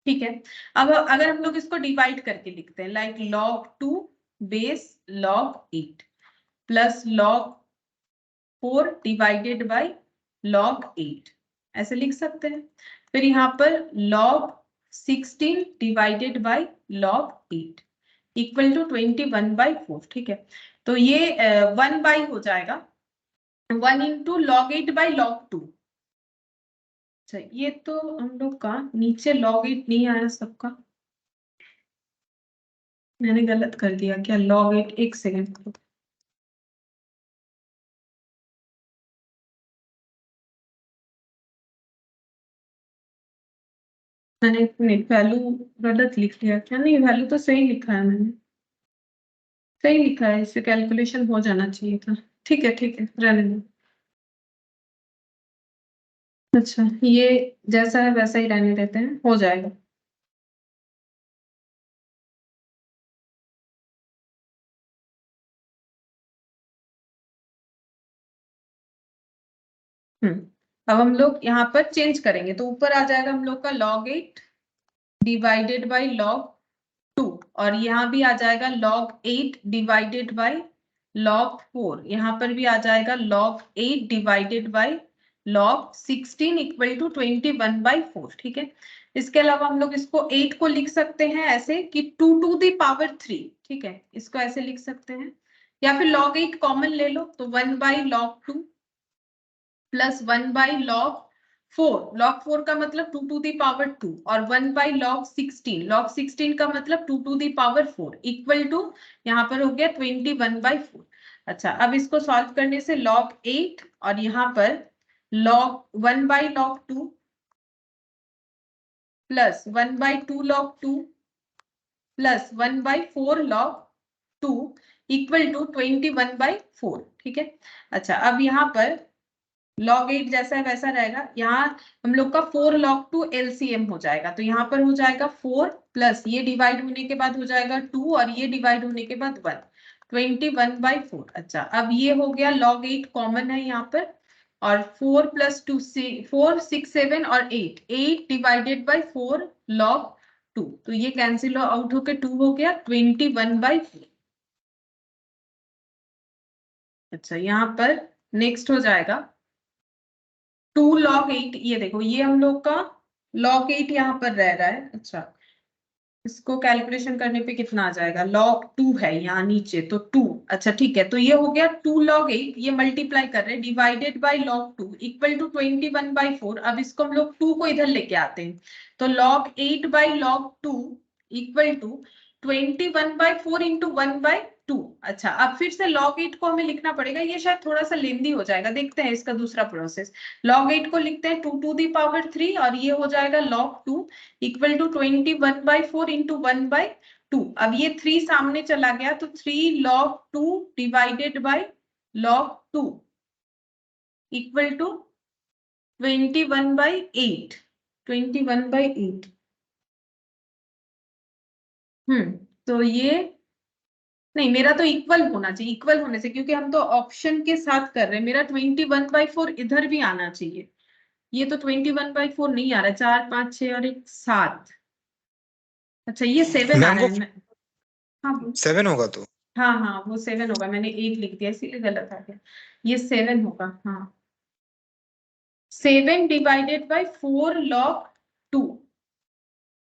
ठीक है। अब अगर हम लोग इसको डिवाइड करके लिखते हैं, like log 2 base log 8 plus log 4 divided by log 8, ऐसे लिख सकते हैं। फिर यहाँ पर log 16 divided by log 8 equal to 21/4, ठीक है। तो ये 1 बाई हो जाएगा 1 into log 8 by log 2। अच्छा, ये तो हम लोग का नीचे log 8 नहीं आया सबका, मैंने गलत कर दिया क्या, log 8 एक सेकेंड, मैंने वैल्यू गलत लिख लिया क्या, नहीं वैल्यू तो सही लिखा है मैंने, सही लिखा है, इससे कैलकुलेशन हो जाना चाहिए था, ठीक है रहने दो। अच्छा, ये जैसा है वैसा ही रहने देते हैं, हो जाएगा। अब हम लोग यहाँ पर चेंज करेंगे, तो ऊपर आ जाएगा हम लोग का log 8 डिवाइडेड बाई log 2, और यहाँ भी आ जाएगा log 8 डिवाइडेड बाई log 4, यहाँ पर भी आ जाएगा log 8 divided by log 16 equal to 21/4, ठीक है। इसके अलावा हम लोग इसको 8 को लिख सकते हैं ऐसे कि 2 to the power 3, ठीक है, इसको ऐसे लिख सकते हैं, या फिर log 8 कॉमन ले लो तो 1 by log 2 plus 1 by log 4, log 4 का मतलब 2 to the power 2, और 1 by log 16 का मतलब 2 to the power 4 equal to यहाँ पर हो गया 21/4। अच्छा, अब इसको सॉल्व करने से log 8 और यहाँ पर log 1 by log 2 plus 1 by 2 log 2 plus 1 by 4 log 2 equal to 21 by 4। ठीक है, अच्छा अब यहाँ पर log 8 जैसा है वैसा रहेगा, यहाँ हम लोग का 4 log 2 LCM हो जाएगा, तो यहाँ पर हो जाएगा 4 प्लस ये डिवाइड होने के बाद हो जाएगा 2 और ये डिवाइड होने के बाद 1, 21 by 4। अच्छा, अब ये हो गया log 8 कॉमन है यहाँ पर, और 4 प्लस 2 4 6 7 और 8 डिवाइडेड बाई 4 log 2, तो ये कैंसिल आउट होके 2 हो गया 21 by 4। अच्छा, यहाँ पर नेक्स्ट हो जाएगा 2 log 8, ये देखो ये हम लोग का log 8 यहाँ पर रह रहा है। अच्छा, इसको कैलकुलेशन करने पे कितना आ जाएगा, log 2 है यहाँ नीचे तो 2। अच्छा ठीक है, तो ये हो गया 2 log 8, ये मल्टीप्लाई कर रहे हैं divided by log 2 equal to 21 by 4। अब इसको हम लोग 2 को इधर लेके आते हैं, तो log 8 by log 2 equal to 21 by 4 into 1 by 2। अच्छा, अब फिर से log 8 को हमें लिखना पड़ेगा, ये शायद थोड़ा सा लेंदी हो जाएगा, देखते हैं इसका दूसरा प्रोसेस। log 8 को लिखते हैं 2 to the power 3 और ये हो जाएगा log 2 equal to 21 by 4 into 1 by 2। अब ये 3 सामने चला गया तो 3 log 2 divided by log 2 equal to 21 by 8, 21 by 8। तो ये नहीं, मेरा तो इक्वल होना चाहिए, इक्वल होने से, क्योंकि हम तो ऑप्शन के साथ कर रहे हैं, मेरा 21 by 4 इधर भी आना चाहिए। ये तो 21 by 4 नहीं आ रहा, 4 5 6 और 1 7। अच्छा, ये 7 आ रहा है। हाँ 7 होगा तो हाँ हाँ, वो 7 होगा, मैंने 8 लिख दिया इसीलिए गलत आ गया, ये 7 होगा। हाँ, 7 डिवाइडेड बाय 4 log 2।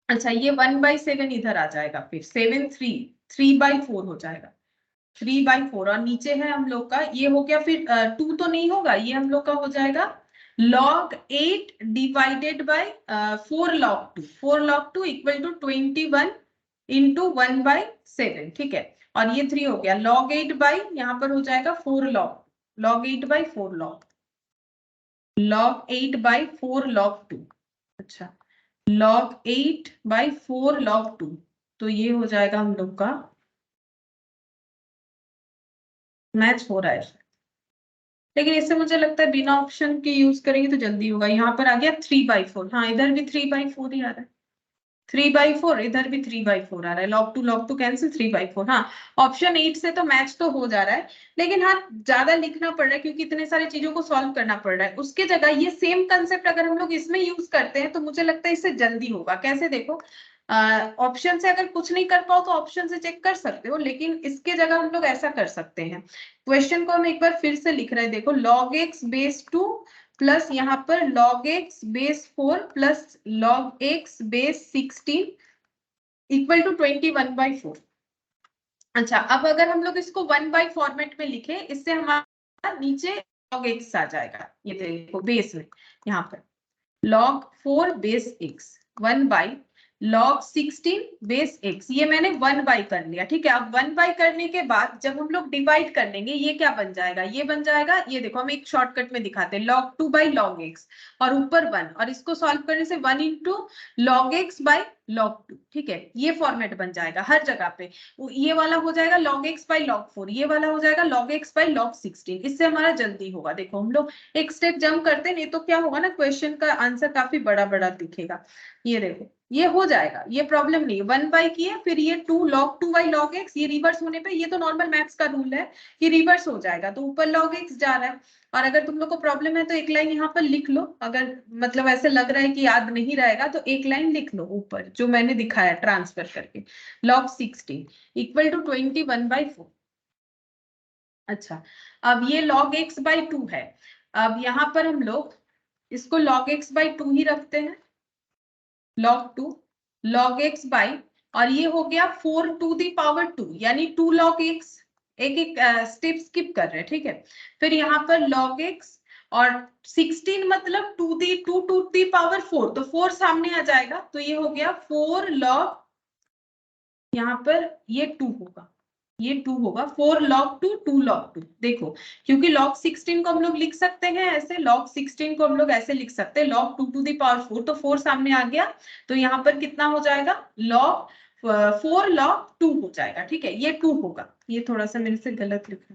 अच्छा, ये 1 by 7 इधर आ जाएगा, फिर 7 3 by 4 हो जाएगा, 3 by 4, और नीचे है हम लोग का, ये हो गया, फिर 2 तो नहीं होगा, ये हम लोग का हो जाएगा log 8 divided by 4 log 2, 4 log 2 equal to 21 into 1 by 7। ठीक है, और ये 3 हो गया log 8 बाई, यहाँ पर हो जाएगा 4 log 8 by 4 log 8 by 4 log 2। अच्छा, log 8 बाई 4 log 2, तो ये हो जाएगा हम लोग का, मैच हो रहा है, लेकिन इससे मुझे लगता है बिना ऑप्शन के यूज करेंगे तो जल्दी होगा। यहाँ पर आ गया 3 by 4, हाँ इधर भी 3 by 4 ही आ रहा है, 3 by 4, इधर भी 3 by 4 आ रहा है, log 2 कैंसिल, 3 by 4। हाँ, ऑप्शन 8 से तो मैच तो हो जा रहा है, लेकिन हाँ ज्यादा लिखना पड़ रहा है क्योंकि इतने सारी चीजों को सॉल्व करना पड़ रहा है। उसके जगह ये सेम कंसेप्ट अगर हम लोग इसमें यूज करते हैं तो मुझे लगता है इससे जल्दी होगा। कैसे, देखो ऑप्शन से अगर कुछ नहीं कर पाओ तो ऑप्शन से चेक कर सकते हो, लेकिन इसके जगह हम लोग ऐसा कर सकते हैं। क्वेश्चन को हम एक बार फिर से लिख रहे हैं, देखो log x बेस 2 प्लस यहाँ पर log x base 4 plus log x base 16 equal to 21 by 4। अच्छा, अब अगर हम लोग इसको 1 by फॉर्मेट में लिखे, इससे हमारा नीचे log x आ जाएगा, ये देखो बेस में, यहाँ पर log 4 base x 1 by log 16 base x, ये मैंने 1 by कर लिया। ठीक है, अब 1 by करने के बाद जब हम लोग डिवाइड कर लेंगे, ये क्या बन जाएगा, ये बन जाएगा, ये देखो हम एक शॉर्टकट में दिखाते हैं, log 2 by log x और ऊपर 1, और इसको सॉल्व करने से 1 into log x by log 2। ठीक है, ये फॉर्मेट बन जाएगा हर जगह पे, ये वाला हो जाएगा log x by log 4, ये वाला हो जाएगा log x by log 16। इससे हमारा जल्दी होगा। देखो हम लोग एक स्टेप जंप करते नहीं तो क्या होगा ना, क्वेश्चन का आंसर काफी बड़ा बड़ा दिखेगा। ये देखो ये हो जाएगा, ये प्रॉब्लम नहीं, 1 by किए, फिर ये 2 log 2 by log x, ये रिवर्स होने पे, ये तो नॉर्मल मैथ्स का रूल है कि रिवर्स हो जाएगा, तो ऊपर log x जा रहा है। और अगर तुम लोग को प्रॉब्लम है तो एक लाइन यहाँ पर लिख लो, अगर मतलब ऐसे लग रहा है कि याद नहीं रहेगा तो एक लाइन लिख लो ऊपर जो मैंने दिखाया ट्रांसफर करके, log 16 इक्वल टू 21 by 4। अच्छा, अब ये log x by 2 है, अब यहाँ पर हम लोग इसको log x by 2 ही रखते हैं, log 2 log x by, और ये हो गया 4 to the power 2 यानी 2 log x, एक एक स्टेप स्किप कर रहे हैं। ठीक है, फिर यहाँ पर log x और 16 मतलब 2 to the power 4, तो 4 सामने आ जाएगा, तो ये हो गया 4 log, यहाँ पर ये 2 होगा, ये 2 होगा 4 log 2 2 log 2 देखो, क्योंकि log 16 को हम लोग लिख सकते हैं ऐसे, log 16 को हम लोग ऐसे लिख सकते हैं log 2 to the power 4, तो 4 सामने आ गया, तो यहाँ पर कितना हो जाएगा log 4 log 2 हो जाएगा। ठीक है, ये 2 होगा, ये थोड़ा सा मेरे से गलत लिखा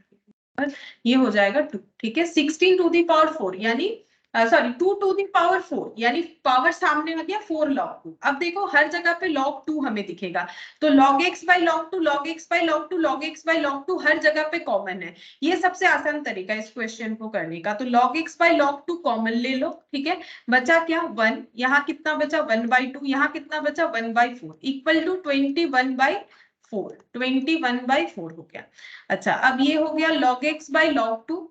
है, ये हो जाएगा 2। ठीक है, 16 to the power 4 यानी सॉरी 2 to the power 4 यानी पावर सामने आ गया 4 log 2। अब देखो हर जगह पे log 2 हमें दिखेगा, तो log x by log 2 log x by log 2 log x by log 2 हर जगह पे कॉमन है। ये सबसे आसान तरीका है इस क्वेश्चन को करने का। तो log x by log 2 common ले लो। ठीक है, बचा क्या 1, यहाँ कितना बचा 1/2, यहाँ कितना बचा 1/4 इक्वल टू 21/4, 21/4 हो गया। अच्छा, अब ये हो गया log x by log 2,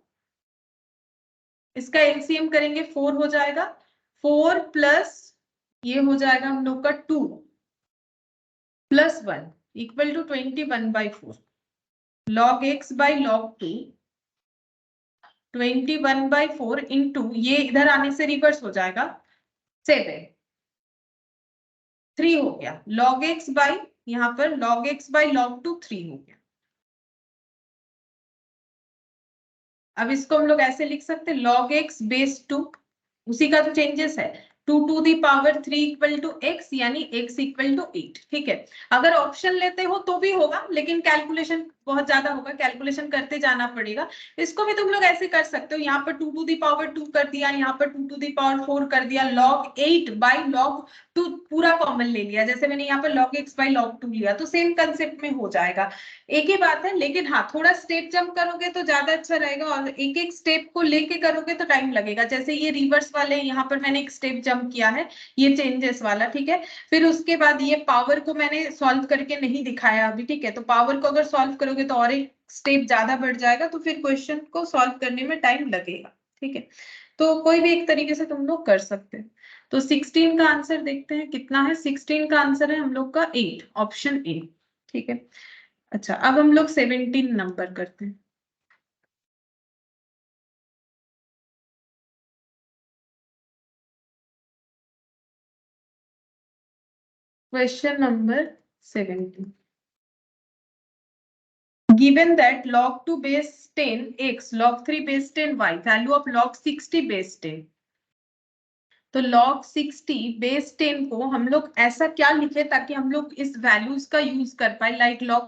इसका एलसीएम करेंगे 4 हो जाएगा, 4 प्लस ये हो जाएगा हम लोग का 2 plus 1 equal to 21/4 log x by log 2 21/4 into ये इधर आने से रिवर्स हो जाएगा 7 3 हो गया log x by यहाँ पर log x by log 2 3 हो गया। अब इसको हम लोग ऐसे लिख सकते हैं log x बेस 2, उसी का तो चेंजेस है 2 to the power 3 equal to x यानी x इक्वल टू 8। ठीक है, अगर ऑप्शन लेते हो तो भी होगा, लेकिन कैलकुलेशन बहुत ज्यादा होगा, कैलकुलेशन करते जाना पड़ेगा। इसको भी तुम लोग ऐसे कर सकते हो, यहाँ पर 2 to the power 2 कर दिया, यहाँ पर 2 to the power 4 कर दिया, log 8 by log 2 पूरा कॉमन ले लिया, जैसे मैंने यहाँ पर log x by log 2 लिया, तो सेम कंसेप्ट में हो जाएगा, एक ही बात है। लेकिन हाँ, थोड़ा स्टेप जंप करोगे तो ज्यादा अच्छा रहेगा, और एक एक स्टेप को लेके करोगे तो टाइम लगेगा। जैसे ये रिवर्स वाले यहाँ पर मैंने एक स्टेप जंप किया है, ये चेंजेस वाला। ठीक है, फिर उसके बाद ये पावर को मैंने सॉल्व करके नहीं दिखाया अभी। ठीक है, तो पावर को अगर सॉल्व करोगे तो और एक स्टेप ज्यादा बढ़ जाएगा, तो फिर क्वेश्चन को सॉल्व करने में टाइम लगेगा। ठीक है, तो कोई भी एक तरीके से तुम लोग कर सकते हैं। तो 16 का आंसर देखते हैं कितना है। 16 का आंसर है हम लोग का 8, ऑप्शन ए। ठीक है, अच्छा अब हम लोग 17 नंबर करते हैं। Question number 17, given that log 2 base 10 x log 3 base 10 y value of log 60 base 10, तो log 60 बेस 10 को हम लोग ऐसा क्या लिखे ताकि हम लोग इस वैल्यूज का यूज कर पाए, लाइक log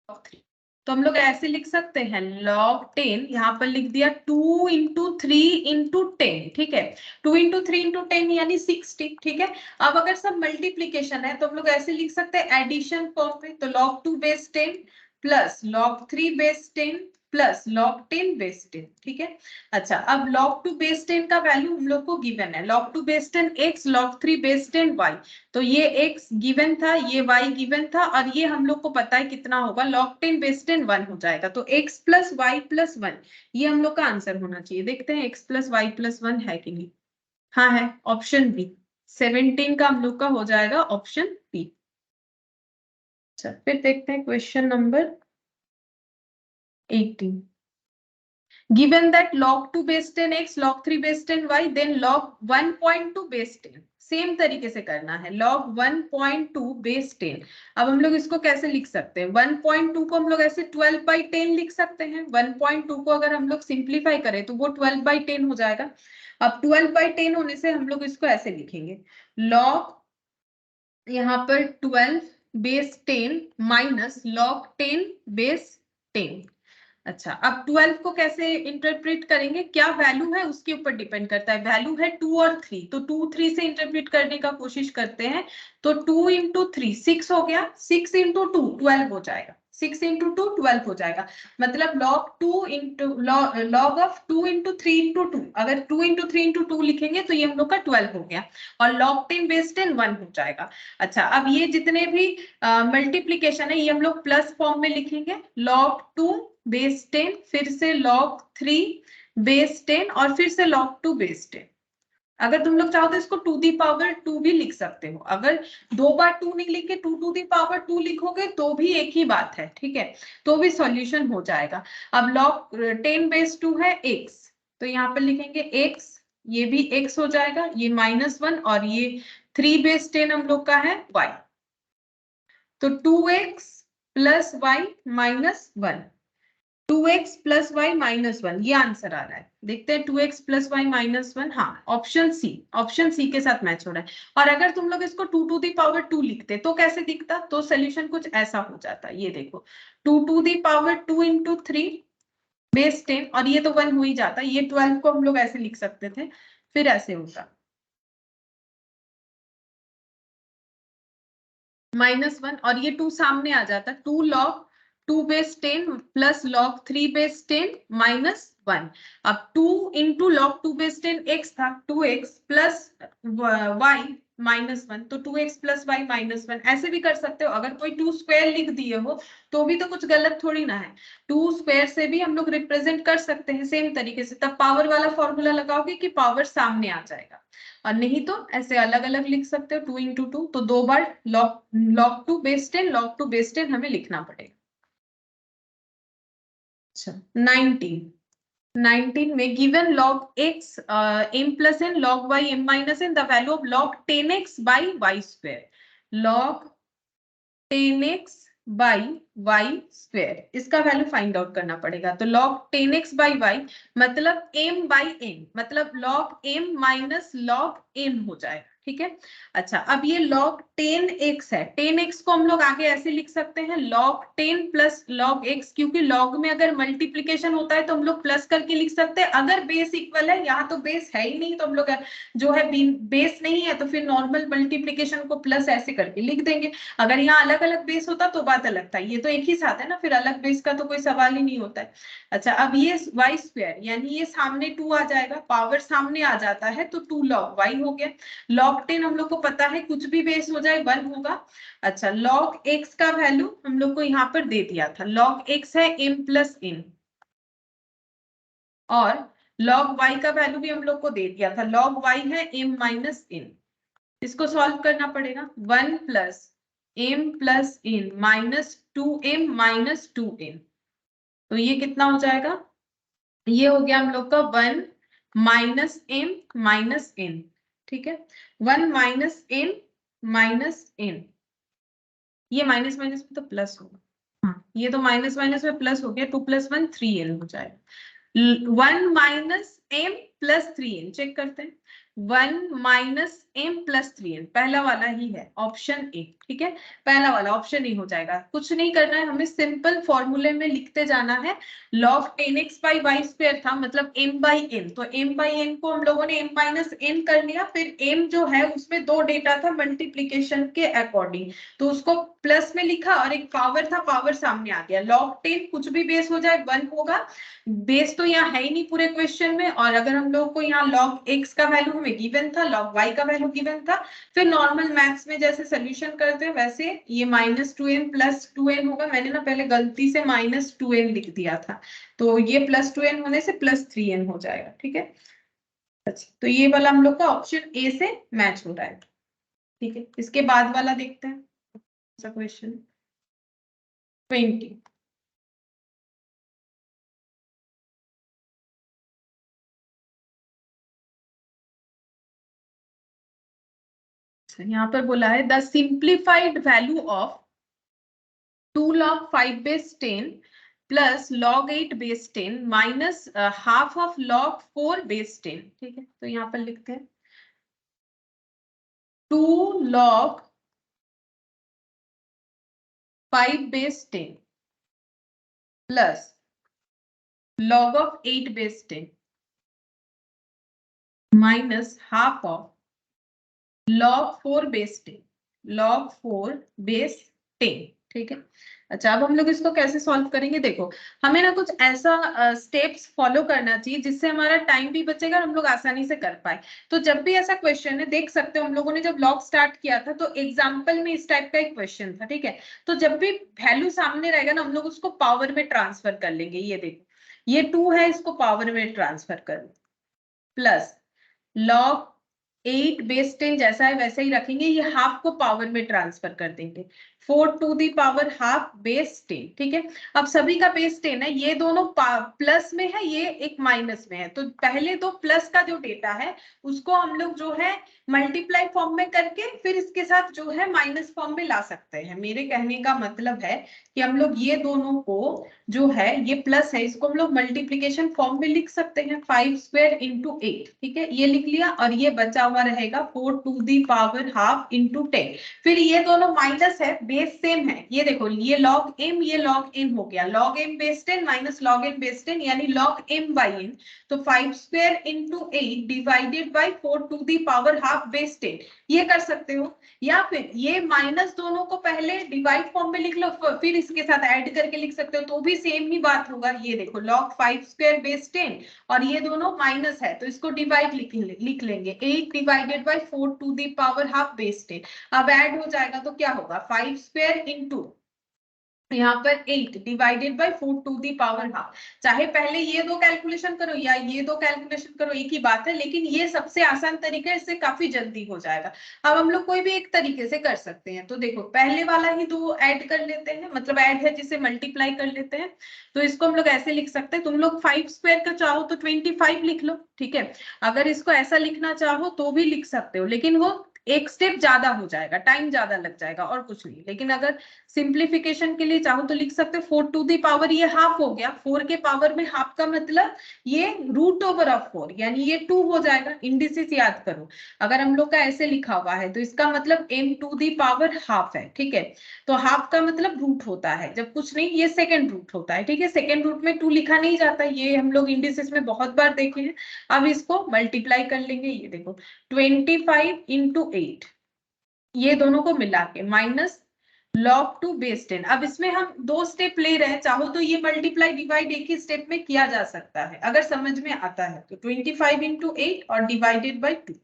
3, तो हम लोग ऐसे लिख सकते हैं log 10, यहाँ पर लिख दिया 2 into 3 into 10। ठीक है, 2 into 3 into 10 यानी 60। ठीक है, अब अगर सब मल्टीप्लीकेशन है तो हम लोग ऐसे लिख सकते हैं एडिशन फॉर्म में, तो log 2 base 10 plus log 3 base 10 plus log 10 base 10। ठीक है, अच्छा अब log 2 बेस 10 का वैल्यू हम लोग को गिवन है, log 2 base 10 x log 3 base 10 y, तो ये x गिवन था, ये y गिवन था, और ये हम लोग को पता है कितना होगा, log 10 बेस 10 1 हो जाएगा, तो x प्लस y प्लस 1 ये हम लोग का आंसर होना चाहिए। देखते हैं x प्लस y प्लस 1 है कि नहीं। हाँ है, ऑप्शन बी 17 का हम लोग का हो जाएगा ऑप्शन बी। अच्छा फिर देखते हैं question number 18, given that log 2 base 10 x log 3 base 10 y then log 1.2 base 10, same तरीके से करना है log 1.2 base 10। अब हम लोग इसको कैसे लिख सकते हैं, 1.2 को हम लोग ऐसे 12/10 लिख सकते हैं। 1.2 को अगर हम लोग सिंप्लीफाई करें तो वो 12/10 हो जाएगा। अब 12/10 होने से हम लोग इसको ऐसे लिखेंगे log यहाँ पर 12 बेस 10 माइनस log 10 बेस 10। अच्छा अब 12 को कैसे इंटरप्रेट करेंगे, क्या वैल्यू है उसके ऊपर डिपेंड करता है, वैल्यू है 2 और 3, तो 2 3 से इंटरप्रेट करने का कोशिश करते हैं, तो 2 into 3 6 हो गया, 6 into 2 12 हो जाएगा, 6 into 2 12 हो जाएगा, मतलब log 2 into log of 2 into 3 into 2, अगर 2 into 3 into 2 लिखेंगे तो ये हम लोग का 12 हो गया, और log 10 बेस 10 1 हो जाएगा। अच्छा अब ये जितने भी मल्टीप्लीकेशन है ये हम लोग प्लस फॉर्म में लिखेंगे, log 2 बेस 10 फिर से log 3 बेस 10 और फिर से log 2 बेस 10। अगर तुम लोग चाहो तो इसको 2 दी पावर 2 भी लिख सकते हो, अगर 2 बार 2 नहीं लिख के 2 to the power 2 लिखोगे तो भी एक ही बात है। ठीक है, तो भी सॉल्यूशन हो जाएगा। अब log 10 बेस 2 है x, तो यहाँ पर लिखेंगे x, ये भी x हो जाएगा, ये -1, और ये 3 बेस 10 हम लोग का है y, तो 2x plus y minus 1, 2x plus y minus 1, ये आंसर आ रहा है। देखते हैं 2x प्लस वाई माइनस 1, हाँ ऑप्शन सी के साथ मैच हो रहा है। और अगर तुम लोग इसको 2 टू दी पावर 2 लिखते तो कैसे दिखता, तो सोल्यूशन कुछ ऐसा हो जाता। ये देखो 2 to the power 2 into 3 base 10, और ये तो 1 हो ही जाता। ये 12 को हम लोग ऐसे लिख सकते थे, फिर ऐसे होता -1, और ये 2 सामने आ जाता, 2 log 2 base 10 plus log 3 base 10 -1। अब 2 इंटू लॉग 2 बेस 10 x था, 2x प्लस y -1, तो 2x प्लस वाई -1 ऐसे भी कर सकते हो। अगर कोई 2 स्क्वायर लिख दिए हो तो भी तो कुछ गलत थोड़ी ना है, 2 स्क्वायर से भी हम लोग रिप्रेजेंट कर सकते हैं सेम तरीके से। तब पावर वाला फॉर्मूला लगाओगे कि पावर सामने आ जाएगा, और नहीं तो ऐसे अलग अलग लिख सकते हो 2 इंटू 2, तो 2 बार log 2 बेस 10 log 2 बेस 10 हमें लिखना पड़ेगा। अच्छा 19 में given log x m plus n log y m minus n the value of log 10x by y square, log 10x by y square, इसका वैल्यू फाइंड आउट करना पड़ेगा। तो log 10x by y मतलब m by n, मतलब log m minus log n हो जाएगा, ठीक है। अच्छा अब ये log 10x है, 10x को हम लोग आगे ऐसे लिख सकते हैं log 10 प्लस log x, क्योंकि log में अगर मल्टीप्लीकेशन होता है तो हम लोग प्लस करके लिख सकते हैं। अगर बेस इक्वल है, यहाँ तो बेस है ही नहीं तो हम लोग जो है बेस नहीं है तो फिर नॉर्मल मल्टीप्लीकेशन को प्लस ऐसे करके लिख देंगे। अगर यहाँ अलग अलग बेस होता तो बात अलग था, ये तो एक ही साथ है ना, फिर अलग बेस का तो कोई सवाल ही नहीं होता है। अच्छा अब ये वाई स्क्वायर यानी ये सामने 2 आ जाएगा, पावर सामने आ जाता है तो 2 log y हो गया। log 10 हम लोग को पता है कुछ भी बेस हो जाए 1 होगा। अच्छा log x का वैल्यू हम लोग को यहाँ पर दे दिया था, log x है m प्लस n, और log y का वैल्यू भी हम लोग को दे दिया था, log y है m माइनस n। इसको सॉल्व करना पड़ेगा, 1 plus m plus n minus 2m minus 2n, तो ये कितना हो जाएगा, ये हो गया हम लोग का 1 माइनस m माइनस n, ठीक है। 1 माइनस m माइनस n, ये माइनस माइनस में तो प्लस होगा, हाँ ये तो माइनस माइनस में प्लस हो गया, 2 प्लस 1 3n हो जाएगा। 1 minus m plus 3n check करते हैं, 1 माइनस m प्लस 3n पहला वाला ही है, ऑप्शन ए, ठीक है। पहला वाला ऑप्शन ए हो जाएगा। कुछ नहीं करना है, हमें सिंपल फॉर्मूले में लिखते जाना है। log 10x by y square था मतलब m बाई n, तो m बाई n को हम लोगों ने m माइनस n कर लिया, फिर m जो है उसमें 2 डेटा था मल्टीप्लीकेशन के अकॉर्डिंग, तो उसको प्लस में लिखा, और एक पावर था, पावर सामने आ गया। log 10 कुछ भी बेस हो जाए 1 होगा, बेस तो यहाँ है ही नहीं पूरे क्वेश्चन में। और अगर हम लोग को यहाँ log x का वैल्यू हमें गिवन था, log y का वैल्यू गिवन था, फिर नॉर्मल मैथ्स में जैसे सोल्यूशन करते हैं वैसे ये -2n प्लस 2n होगा। मैंने ना पहले गलती से -2n लिख दिया था, तो ये +2n होने से +3n हो जाएगा, ठीक है। अच्छा तो ये वाला हम लोग का ऑप्शन ए से मैच हो रहा है, ठीक है। इसके बाद वाला देखते हैं क्वेश्चन 20। यहाँ पर बोला है the simplified value of 2 log 5 base 10 plus log 8 base 10 minus half of log 4 base 10, ठीक है। तो यहाँ पर लिखते हैं 2 log 5 base 10 plus log of 8 base 10 minus half of log 4 base 10, log 4 base 10, ठीक है। अच्छा अब हम लोग इसको कैसे सॉल्व करेंगे, देखो हमें ना कुछ ऐसा स्टेप्स फॉलो करना चाहिए जिससे हमारा टाइम भी बचेगा और हम लोग आसानी से कर पाए। तो जब भी ऐसा क्वेश्चन है, देख सकते हो हम लोगों ने जब लॉग स्टार्ट किया था तो एग्जाम्पल में इस टाइप का एक क्वेश्चन था, ठीक है। तो जब भी वैल्यू सामने रहेगा ना हम लोग उसको पावर में ट्रांसफर कर लेंगे। ये देखो ये 2 है, इसको पावर में ट्रांसफर कर प्लस log 8 बेस 10 जैसा है वैसा ही रखेंगे, ये हाफ को पावर में ट्रांसफर कर देंगे, 4 to the power half base 10, ठीक है। अब सभी का बेस 10 है, ये दोनों प्लस में है, ये एक माइनस में है, तो पहले तो प्लस का जो डेटा है उसको हम लोग जो है मल्टीप्लाई फॉर्म में करके फिर इसके साथ जो है माइनस फॉर्म में ला सकते हैं। मेरे कहने का मतलब है कि हम लोग ये दोनों को जो है, ये प्लस है, इसको हम लोग मल्टीप्लीकेशन फॉर्म में लिख सकते हैं, 5 स्क्वायर इंटू 8, ठीक है, ये लिख लिया, और ये बचा हुआ रहेगा 4 to the power half into 10। फिर ये दोनों माइनस है, बेस सेम है, ये देखो ये लॉग एम, ये लॉग एन हो गया, log m base 10 minus log n base 10 यानी लॉग एम बाई एन, तो 5 square into 8 divided by 4 to the power half base 10, ये कर सकते हो। या फिर ये माइनस दोनों को पहले डिवाइड फॉर्म में लिख लो, फिर इसके साथ ऐड करके लिख सकते हो, तो भी सेम ही बात होगा। ये देखो log 5 स्क्वायर बेस 10 और ये दोनों माइनस है, तो इसको डिवाइड लिख लेंगे, 8 divided by 4 to the power half base 10। अब ऐड हो जाएगा तो क्या होगा, 5 स्क्वायर इंटू यहाँ पर 8 divided by 4 to the power half. चाहे पहले ये दो कैलकुलेशन करो या ये दो कैलकुलेशन करो, एक ही बात है, लेकिन ये सबसे आसान तरीका है, इससे काफी जल्दी हो जाएगा। अब हम लोग कोई भी एक तरीके से कर सकते हैं, तो देखो पहले वाला ही दो ऐड कर लेते हैं, मतलब ऐड है जिसे मल्टीप्लाई कर लेते हैं, तो इसको हम लोग ऐसे लिख सकते हैं, तुम लोग 5 स्क्वायर का चाहो तो 25 लिख लो, ठीक है। अगर इसको ऐसा लिखना चाहो तो भी लिख सकते हो, लेकिन वो एक स्टेप ज्यादा हो जाएगा, टाइम ज्यादा लग जाएगा और कुछ नहीं। लेकिन अगर सिंप्लीफिकेशन के लिए चाहो तो लिख सकते हो 4 टू दी पावर, ये हाफ हो गया, 4 के पावर में हाफ का मतलब ये रूट ओवर ऑफ 4 यानी ये 2 हो जाएगा। इंडिसेस याद करो, अगर हम लोग का ऐसे लिखा हुआ है तो इसका मतलब m to the power half है, ठीक है। तो हाफ का मतलब रूट होता है, जब कुछ नहीं ये सेकेंड रूट होता है, ठीक है। सेकेंड रूट में 2 लिखा नहीं जाता, ये हम लोग इंडिसेस में बहुत बार देखे हैं। अब इसको मल्टीप्लाई कर लेंगे, ये देखो 25 इंटू 8, ये दोनों को मिला के माइनस लॉग 2 बेस 10। अब इसमें हम दो स्टेप ले रहे हैं, चाहो तो ये मल्टीप्लाई डिवाइड एक ही स्टेप में किया जा सकता है, अगर समझ में आता है तो 25 इंटू 8 और डिवाइडेड बाई 2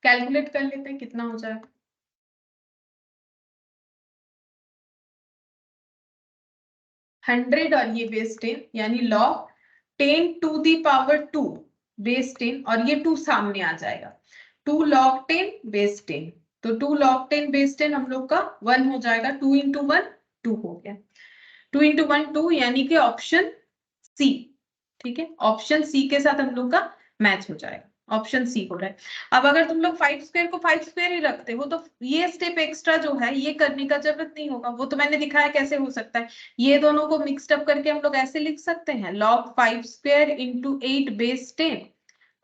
कैलकुलेट कर लेते हैं कितना हो जाएगा। 100 और ये बेस 10 यानी log 10 to the power 2 base 10, और ये 2 सामने आ जाएगा, 2 log 10 बेस 10, तो 2 log 10 बेस 10 हम लोग का 1 हो जाएगा, 2 इंटू 1 2 हो गया, 2 इंटू 1 2 यानी कि ऑप्शन सी, ठीक है। ऑप्शन सी के साथ हम लोग का मैच हो जाएगा, ऑप्शन सी हो रहा है। अब अगर तुम लोग 5 स्क्वायर को 5 स्क्वायर ही रखते हो तो ये स्टेप एक्स्ट्रा जो है ये करने का जरूरत नहीं होगा, वो तो मैंने दिखाया कैसे हो सकता है। ये दोनों को मिक्सड अप करके हम लोग ऐसे लिख सकते हैं, log 5 स्क्वायर इंटू 8 बेस 10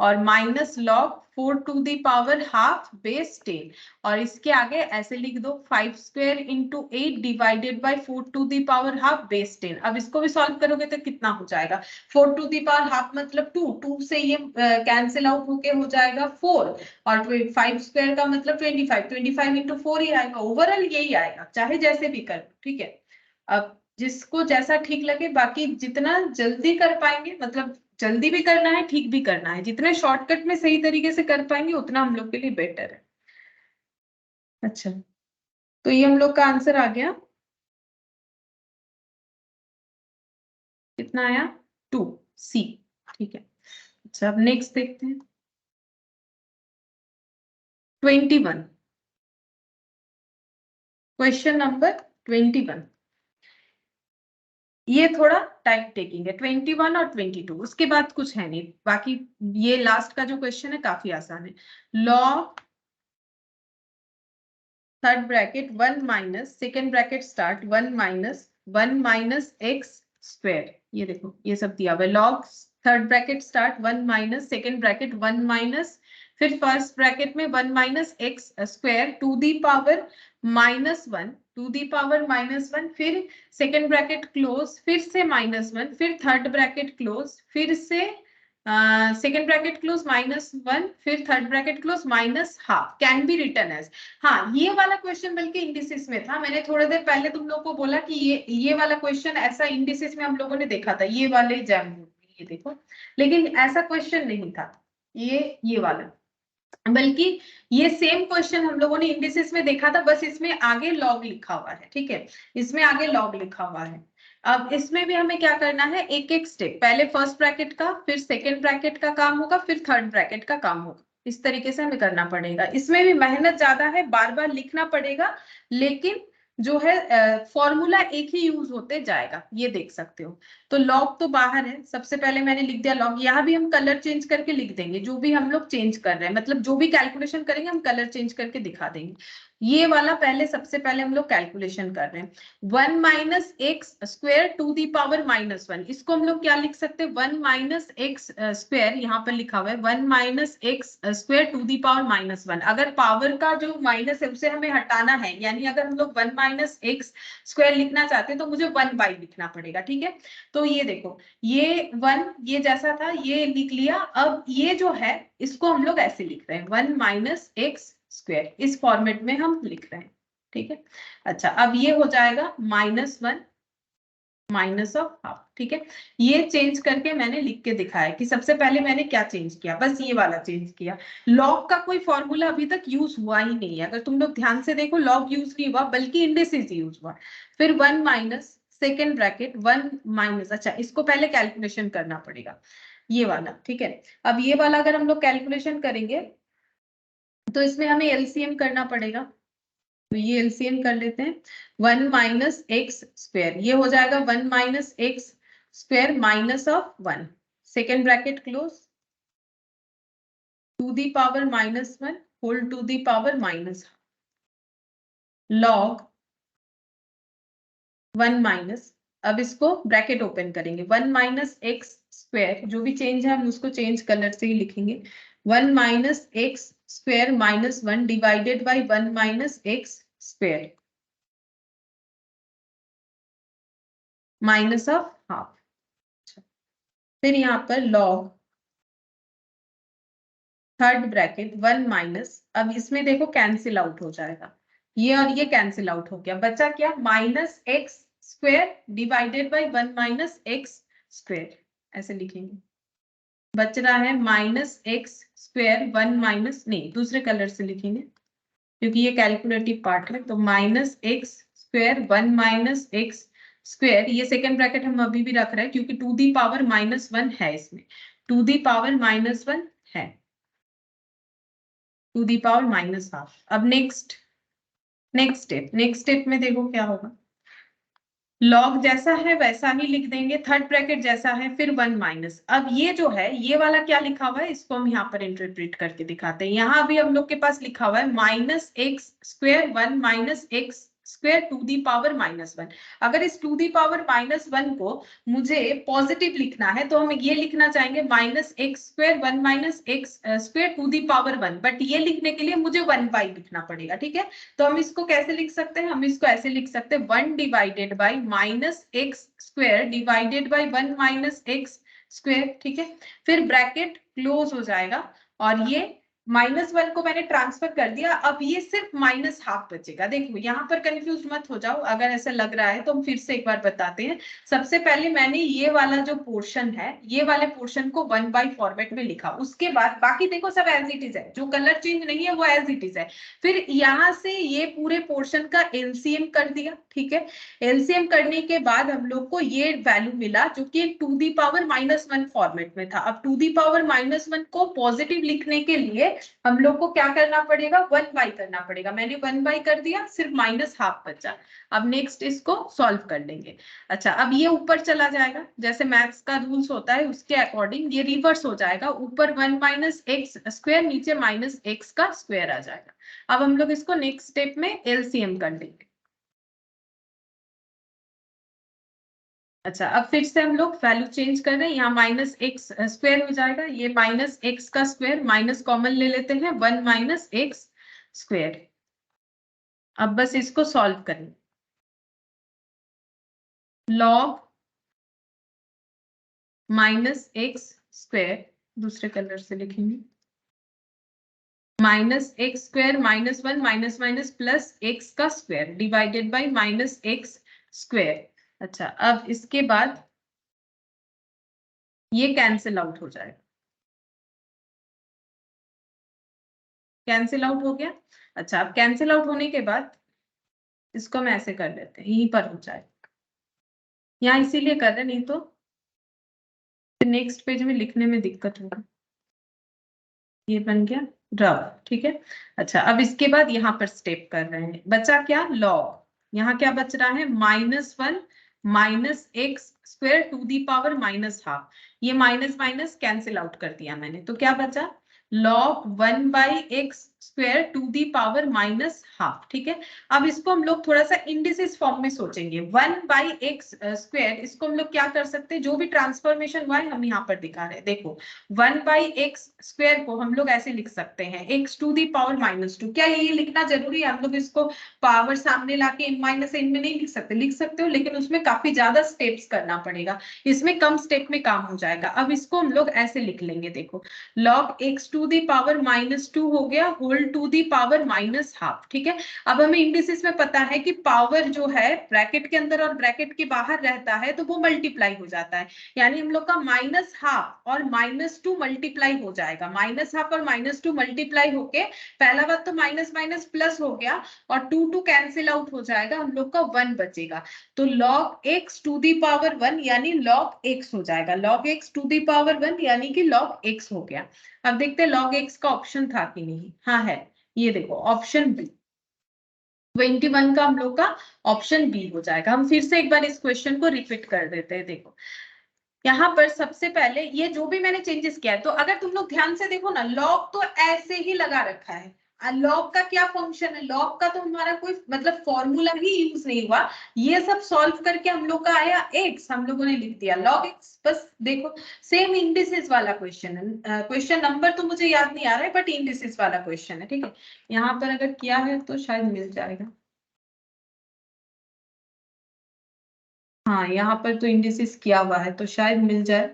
और minus log 4 to the power half base 10, और इसके आगे ऐसे लिख दो 5 square into 8 divided by 4 to the power half base 10। अब इसको भी सॉल्व करोगे तो कितना हो जाएगा, 4 टू दी पावर हाफ मतलब 2, 2 से ये कैंसिल आउट होके हो जाएगा 4, और 5 स्क्वायर का मतलब 25, 25 इंटू 4 ही आएगा, ओवरऑल यही आएगा, चाहे जैसे भी कर, ठीक है। अब जिसको जैसा ठीक लगे, बाकी जितना जल्दी कर पाएंगे, मतलब जल्दी भी करना है ठीक भी करना है, जितने शॉर्टकट में सही तरीके से कर पाएंगे उतना हम लोग के लिए बेटर है। अच्छा, तो ये हम लोग का आंसर आ गया, कितना आया 2 सी, ठीक है। अच्छा अब नेक्स्ट देखते हैं 21, क्वेश्चन नंबर 21। ये थोड़ा टाइम टेकिंग है, 21 और 22, उसके बाद कुछ है नहीं, बाकी ये लास्ट का जो क्वेश्चन है काफी आसान है। Log third bracket 1 minus second bracket start 1 minus x square, ये देखो ये सब दिया हुआ है। Log third bracket start 1 minus second bracket 1 minus, फिर फर्स्ट ब्रैकेट में 1 minus x square to the power -1 to the power -1, फिर सेकेंड ब्रैकेट क्लोज, फिर से -1, फिर थर्ड ब्रैकेट क्लोज, फिर से सेकेंड ब्रैकेट क्लोज -1, फिर third bracket close minus half, can be written as. हाँ, ये वाला क्वेश्चन बल्कि इंडिसेस में था, मैंने थोड़ी देर पहले तुम लोग को बोला कि ये वाला क्वेश्चन ऐसा इंडिसेस में हम लोगों ने देखा था, ये वाले एग्जाम में, ये देखो, लेकिन ऐसा क्वेश्चन नहीं था ये वाला, बल्कि ये सेम क्वेश्चन हम लोगों ने इंडिसेस में देखा था, बस इसमें आगे लॉग लिखा हुआ है, ठीक है, इसमें आगे लॉग लिखा हुआ है। अब इसमें भी हमें क्या करना है, एक एक स्टेप, पहले फर्स्ट ब्रैकेट का, फिर सेकेंड ब्रैकेट का काम होगा, फिर थर्ड ब्रैकेट का काम होगा, इस तरीके से हमें करना पड़ेगा। इसमें भी मेहनत ज्यादा है, बार बार लिखना पड़ेगा, लेकिन जो है फॉर्मूला एक ही यूज होते जाएगा, ये देख सकते हो। तो लॉग तो बाहर है, सबसे पहले मैंने लिख दिया लॉग। यहाँ भी हम कलर चेंज करके लिख देंगे, जो भी हम लोग चेंज कर रहे हैं, मतलब जो भी कैलकुलेशन करेंगे हम कलर चेंज करके दिखा देंगे। ये वाला पहले सबसे पहले हम लोग कैलकुलेशन कर रहे हैं। 1 minus x square to the power -1, इसको हम लोग क्या लिख सकते हैं, 1 माइनस एक्स स्क्वेयर, यहाँ पर लिखा हुआ है 1 minus x square to the power -1। अगर पावर का जो माइनस है उसे हमें हटाना है, यानी अगर हम लोग 1 माइनस एक्स स्क्वेयर लिखना चाहते हैं तो मुझे 1 बाई लिखना पड़ेगा, ठीक है। तो ये देखो, ये 1 ये जैसा था ये लिख लिया। अब ये जो है इसको हम लोग ऐसे लिख रहे हैं 1 माइनस एक्स स्क्वेयर, इस फॉर्मेट में हम लिख रहे हैं, ठीक है। अच्छा, अब ये हो जाएगा -1 माइनस ऑफ हाफ, ठीक है। ये चेंज करके मैंने लिख के दिखाया कि सबसे पहले मैंने क्या चेंज किया, बस ये वाला चेंज किया। लॉग का कोई फॉर्मूला अभी तक यूज हुआ ही नहीं है, अगर तुम लोग ध्यान से देखो लॉग यूज नहीं हुआ, बल्कि इंडेसिस यूज हुआ। फिर 1 माइनस सेकेंड ब्रैकेट 1 माइनस, अच्छा इसको पहले कैलकुलेशन करना पड़ेगा, ये वाला, ठीक है। अब ये वाला अगर हम लोग कैलकुलेशन करेंगे तो इसमें हमें एलसीएम करना पड़ेगा, तो ये एलसीएम कर लेते हैं। 1 माइनस एक्स स्क्वेयर, ये हो जाएगा 1 minus x square minus of 1, second bracket close, to the power -1 whole to the power minus log 1 minus, अब इसको ब्रैकेट ओपन करेंगे, 1 माइनस एक्स स्क्वेयर, जो भी चेंज है हम उसको चेंज कलर से ही लिखेंगे, 1 minus x square -1 divided by 1 minus x square minus of half. फिर यहाँ पर लॉग थर्ड ब्रैकेट 1 माइनस, अब इसमें देखो कैंसिल आउट हो जाएगा, ये और ये कैंसिल आउट हो गया, बचा क्या, minus x square divided by 1 minus x square, ऐसे लिखेंगे। बच रहा है माइनस एक्स स्क्वेयर 1 माइनस, नहीं दूसरे कलर से लिखेंगे क्योंकि ये कैलकुलेटिव पार्ट है, तो minus x square 1 minus x square, ये सेकेंड ब्रैकेट हम अभी भी रख रहे हैं क्योंकि टू दी पावर -1 है इसमें, टू दी पावर -1 है, to the power minus half. अब नेक्स्ट स्टेप में देखो क्या होगा, लॉग जैसा है वैसा ही लिख देंगे, थर्ड ब्रैकेट जैसा है, फिर 1 माइनस। अब ये जो है ये वाला क्या लिखा हुआ है, इसको हम यहाँ पर इंटरप्रेट करके दिखाते हैं। यहाँ भी हम लोग के पास लिखा हुआ है minus x square 1 minus x square to the power -1। अगर इस टू दी पावर -1 को मुझे पॉजिटिव लिखना है तो हम ये लिखना चाहेंगे minus x square 1 minus x square to the power 1, but ये लिखने के लिए मुझे 1 बाई लिखना पड़ेगा, ठीक है। तो हम इसको कैसे लिख सकते हैं, हम इसको ऐसे लिख सकते हैं 1 divided by minus x square divided by 1 minus x square, ठीक है। फिर ब्रैकेट क्लोज हो जाएगा और ये -1 को मैंने ट्रांसफर कर दिया, अब ये सिर्फ माइनस हाफ बचेगा। देखो यहाँ पर कंफ्यूज मत हो जाओ, अगर ऐसा लग रहा है तो हम फिर से एक बार बताते हैं। सबसे पहले मैंने ये वाला जो पोर्शन है, ये वाले पोर्शन को 1 बाई फॉर्मेट में लिखा, उसके बाद बाकी देखो सब एज इट इज है, जो कलर चेंज नहीं है वो एज इट इज है। फिर यहाँ से ये पूरे पोर्शन का एलसीएम कर दिया, ठीक है। एलसीएम करने के बाद हम लोग को ये वैल्यू मिला जो कि टू दी पावर -1 फॉर्मेट में था। अब टू दी पावर -1 को पॉजिटिव लिखने के लिए हम लोग को क्या करना पड़ेगा, 1 बाई करना पड़ेगा, मैंने 1 बाई कर दिया, सिर्फ माइनस हाफ बचा। अब नेक्स्ट इसको सॉल्व कर लेंगे। अच्छा, अब ये ऊपर चला जाएगा, जैसे मैथ्स का रूल्स होता है उसके अकॉर्डिंग ये रिवर्स हो जाएगा, ऊपर 1 माइनस एक्स स्क्वेयर नीचे माइनस एक्स का स्क्वेयर आ जाएगा। अब हम लोग इसको नेक्स्ट स्टेप में एलसीएम कर लेंगे। अच्छा, अब फिर से हम लोग वैल्यू चेंज कर रहे हैं, यहाँ माइनस एक्स स्क्वेयर हो जाएगा, ये माइनस एक्स का स्क्वेयर, माइनस कॉमन ले लेते हैं, 1 माइनस एक्स स्क्वेयर। अब बस इसको सॉल्व करें, लॉग माइनस एक्स स्क्वेयर, दूसरे कलर से लिखेंगे, minus x square -1 minus minus plus x का square divided by minus x square. अच्छा, अब इसके बाद ये कैंसिल आउट हो जाएगा, कैंसिल आउट हो गया। अच्छा, अब कैंसिल आउट होने के बाद इसको हम ऐसे कर लेते हैं, यहीं पर हो जाए, यहाँ इसीलिए कर रहे, नहीं तो नेक्स्ट पेज में लिखने में दिक्कत होगी। ये बन गया रफ, ठीक है। अच्छा, अब इसके बाद यहाँ पर स्टेप कर रहे हैं, बचा क्या, लॉग। यहाँ क्या बच रहा है, -1 minus x square to the power -½ ये माइनस माइनस कैंसिल आउट कर दिया मैंने, तो क्या बचा, log 1/x square to the power -½ ठीक है। अब इसको हम लोग थोड़ा सा इंडिसेस फॉर्म में सोचेंगे। 1/x स्क्वायर, इसको हम लोग क्या कर सकते हैं, जो भी ट्रांसफॉर्मेशन हुआ है हम यहाँ पर दिखा रहे हैं। देखो 1/x स्क्वायर को हम लोग ऐसे लिख सकते हैं, x टू दी पावर -2। क्या ये लिखना जरूरी है, हम लोग इसको पावर सामने लाके n माइनस n में नहीं लिख सकते, लिख सकते हो, लेकिन उसमें काफी ज्यादा स्टेप्स करना पड़ेगा, इसमें कम स्टेप में काम हो जाएगा। अब इसको हम लोग ऐसे लिख लेंगे, देखो log x to the power -2 हो गया होल टू दी पावर -½ ठीक है। अब हमें इंडिसेस में पता है कि पावर जो है ब्रैकेट के अंदर और ब्रैकेट के बाहर रहता है तो वो मल्टीप्लाई हो जाता है, यानी हम लोग का -½ और -2 मल्टीप्लाई हो जाएगा। -½ और -2 मल्टीप्लाई होके पहला बात तो माइनस माइनस प्लस हो गया और 2 कैंसिल आउट हो जाएगा, हम लोग का 1 बचेगा। तो log x to the power 1 यानी log x हो जाएगा, log x to the power 1 यानी कि log x हो गया। अब देखते हैं log x का ऑप्शन था कि नहीं, हाँ है, ये देखो ऑप्शन बी 21 का हम लोग का ऑप्शन बी हो जाएगा। हम फिर से एक बार इस क्वेश्चन को रिपीट कर देते हैं। देखो यहाँ पर सबसे पहले ये जो भी मैंने चेंजेस किया है, तो अगर तुम लोग ध्यान से देखो ना, लॉग तो ऐसे ही लगा रखा है। लॉग का क्या फंक्शन है, लॉग का तो हमारा कोई मतलब फॉर्मूला ही यूज नहीं हुआ, ये सब सॉल्व करके हम लोग का आया x, हम लोगों ने लिख दिया log x। बस देखो सेम इंडिसेस वाला क्वेश्चन है, क्वेश्चन नंबर तो मुझे याद नहीं आ रहा है बट इंडिसेस वाला क्वेश्चन है, ठीक है। यहाँ पर अगर किया है तो शायद मिल जाएगा, हाँ यहाँ पर तो इंडिसेस किया हुआ है तो शायद मिल जाए।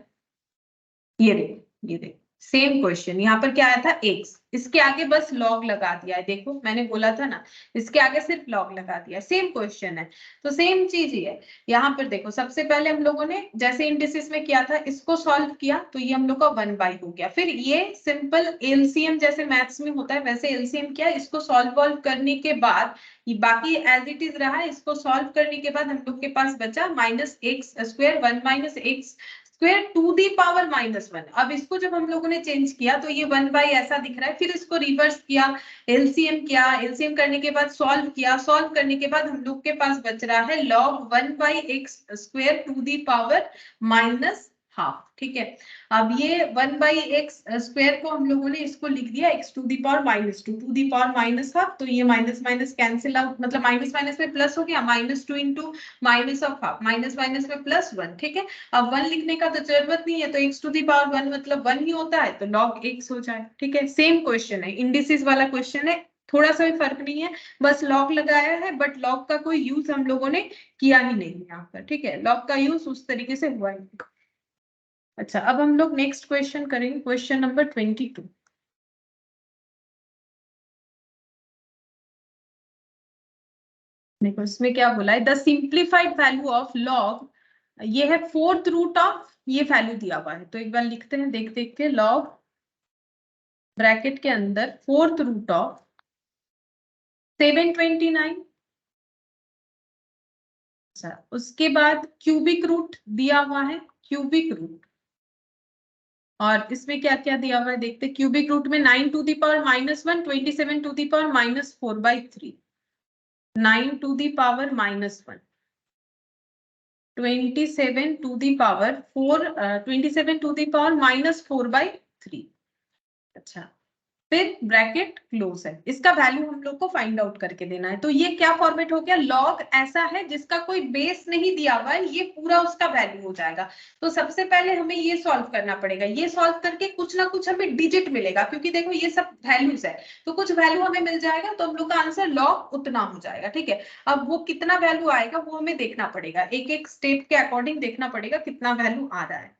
ये देखो, ये देखो सेम क्वेश्चन, यहाँ पर क्या आया था x, इसके आगे बस log लगा दिया है, देखो मैंने बोला था ना, इसके आगे सिर्फ log लगा दिया, सेम क्वेश्चन है। तो सेम चीज ही है यहाँ पर। देखो सबसे पहले हम लोगों ने जैसे इंडिसेस में किया था, इसको सॉल्व किया तो ये हम लोग का 1/, हो गया। फिर ये सिंपल एलसीएम जैसे मैथ्स में होता है वैसे एलसीएम किया, इसको सॉल्व करने के बाद ये बाकी एज इट इज रहा, इसको सॉल्व करने के बाद हम लोग के पास बचा -x square 1 - x square to the power -1। अब इसको जब हम लोगों ने चेंज किया तो ये 1/, ऐसा दिख रहा है। फिर इसको रिवर्स किया, एलसीएम किया, एलसीएम करने के बाद सॉल्व किया, सॉल्व करने के बाद हम लोग के पास बच रहा है log 1/x square to the power -½ ठीक है। अब ये 1/x स्क्वायर को हम लोगों ने इसको लिख दिया x to the power -2 to the power -½ तो ये माइनस माइनस कैंसिल आउट, मतलब माइनस माइनस में प्लस हो गया, -2 इंटू -½ माइनस माइनस में +1 ठीक है। अब 1 लिखने का तो जरूरत नहीं है, तो x टू दी पावर 1 मतलब 1 ही होता है, तो log x हो जाए, ठीक है। सेम क्वेश्चन है, इंडिसेस वाला क्वेश्चन है, थोड़ा सा भी फर्क नहीं है, बस log लगाया है, बट log का कोई यूज हम लोगों ने किया ही नहीं यहाँ पर, ठीक है। log का यूज उस तरीके से हुआ ही। अच्छा, अब हम लोग नेक्स्ट क्वेश्चन करेंगे, क्वेश्चन नंबर 22। देखो इसमें क्या बोला है, the simplified value of log, ये है 4th रूट ऑफ, ये वैल्यू दिया हुआ है तो एक बार लिखते हैं, देख देख के, लॉग ब्रैकेट के अंदर 4th रूट ऑफ 729। अच्छा, उसके बाद क्यूबिक रूट दिया हुआ है, क्यूबिक रूट, और इसमें क्या क्या दिया हुआ है देखते, क्यूबिक रूट में 9 to the power -1 27 to the power -4/3 9 to the power -1 27 to the power 4 27 to the power -4/3। अच्छा, फिर ब्रैकेट क्लोज है, इसका वैल्यू हम लोग को फाइंड आउट करके देना है। तो ये क्या फॉर्मेट हो गया, लॉग ऐसा है जिसका कोई बेस नहीं दिया हुआ है, ये पूरा उसका वैल्यू हो जाएगा। तो सबसे पहले हमें ये सॉल्व करना पड़ेगा, ये सॉल्व करके कुछ ना कुछ हमें डिजिट मिलेगा, क्योंकि देखो ये सब वैल्यूज है तो कुछ वैल्यू हमें मिल जाएगा, तो हम लोग का आंसर लॉग उतना हो जाएगा, ठीक है। अब वो कितना वैल्यू आएगा वो हमें देखना पड़ेगा, एक एक स्टेप के अकॉर्डिंग देखना पड़ेगा कितना वैल्यू आ रहा है।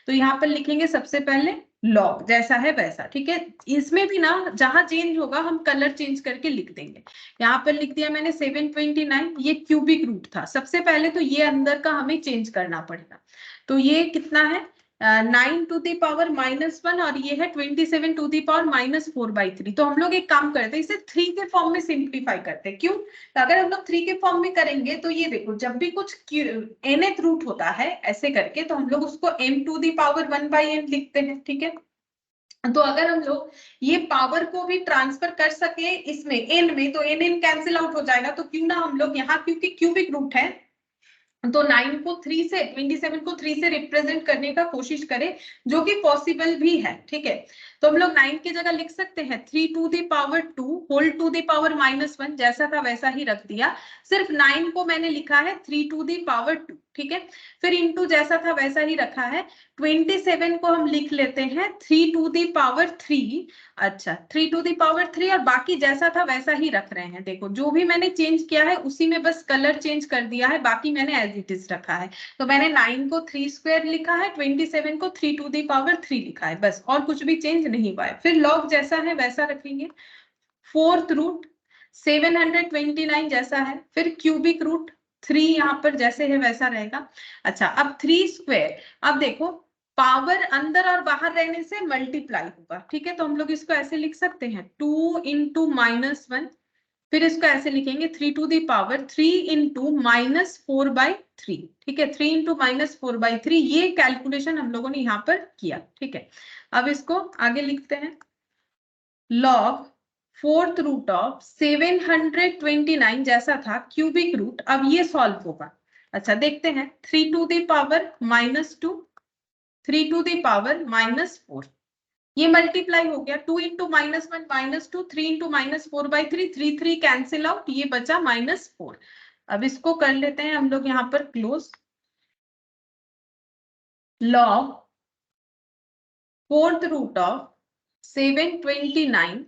तो यहाँ पर लिखेंगे सबसे पहले लॉग जैसा है वैसा, ठीक है। इसमें भी ना जहां चेंज होगा हम कलर चेंज करके लिख देंगे। यहाँ पर लिख दिया मैंने 729, ये क्यूबिक रूट था, सबसे पहले तो ये अंदर का हमें चेंज करना पड़ेगा। तो ये कितना है, 9 टू दी पावर -1 और ये है 27 टू दी पावर -4/3। तो हम लोग एक काम करते हैं, इसे 3 के फॉर्म में सिंप्लीफाई करते हैं। क्यों, तो अगर हम लोग 3 के फॉर्म में करेंगे तो ये देखो, जब भी कुछ nth रूट होता है ऐसे करके तो हम लोग उसको m to the power 1/n लिखते हैं, ठीक है। तो अगर हम लोग ये पावर को भी ट्रांसफर कर सके इसमें एन में, तो एन एन कैंसिल आउट हो जाएगा, तो क्यों ना हम लोग यहाँ, क्योंकि क्यूबिक रूट है तो 9 को 3 से 27 को 3 से रिप्रेजेंट करने का कोशिश करें, जो कि पॉसिबल भी है। ठीक है, तो हम लोग 9 की जगह लिख सकते हैं 3 to the power 2 whole to the power -1, जैसा था वैसा ही रख दिया। सिर्फ 9 को मैंने लिखा है 3 टू द पावर 2। ठीक है, फिर इनटू जैसा था वैसा ही रखा है। 27 को हम लिख लेते हैं 3 टू द पावर 3। अच्छा, 3 टू दी पावर 3, और बाकी जैसा था वैसा ही रख रहे हैं। देखो जो भी मैंने चेंज किया है उसी में बस कलर चेंज कर दिया है, बाकी मैंने एज इट इज रखा है। तो मैंने 9 को 3 स्क्वायर लिखा है, 27 को 3 टू दी पावर 3 लिखा है, बस, और कुछ भी चेंज नहीं हुआ है। फिर लॉग जैसा है वैसा रखेंगे, फोर्थ रूट 729 जैसा है, फिर क्यूबिक रूट 3 यहाँ पर जैसे है वैसा रहेगा। अच्छा, अब 3 स्क्वायर, अब देखो पावर अंदर और बाहर रहने से मल्टीप्लाई होगा। ठीक है, तो हम लोग इसको ऐसे लिख सकते हैं 2 इंटू -1, फिर इसको ऐसे लिखेंगे 3 टू दी पावर 3 इंटू -4/3। ठीक है, 3 इंटू -4/3, ये कैलकुलेशन हम लोगों ने यहाँ पर किया। ठीक है, अब इसको आगे लिखते हैं, लॉग फोर्थ रूट ऑफ 729 जैसा था क्यूबिक रूट, अब ये सॉल्व होगा। अच्छा देखते हैं, 3 to the power -2, 3 to the power -4, ये मल्टीप्लाई हो गया, 2 इंटू -1 -2, 3 इंटू -4/3, 3 कैंसिल आउट, ये बचा -4। अब इसको कर लेते हैं हम लोग यहाँ पर close. Log fourth root of 729,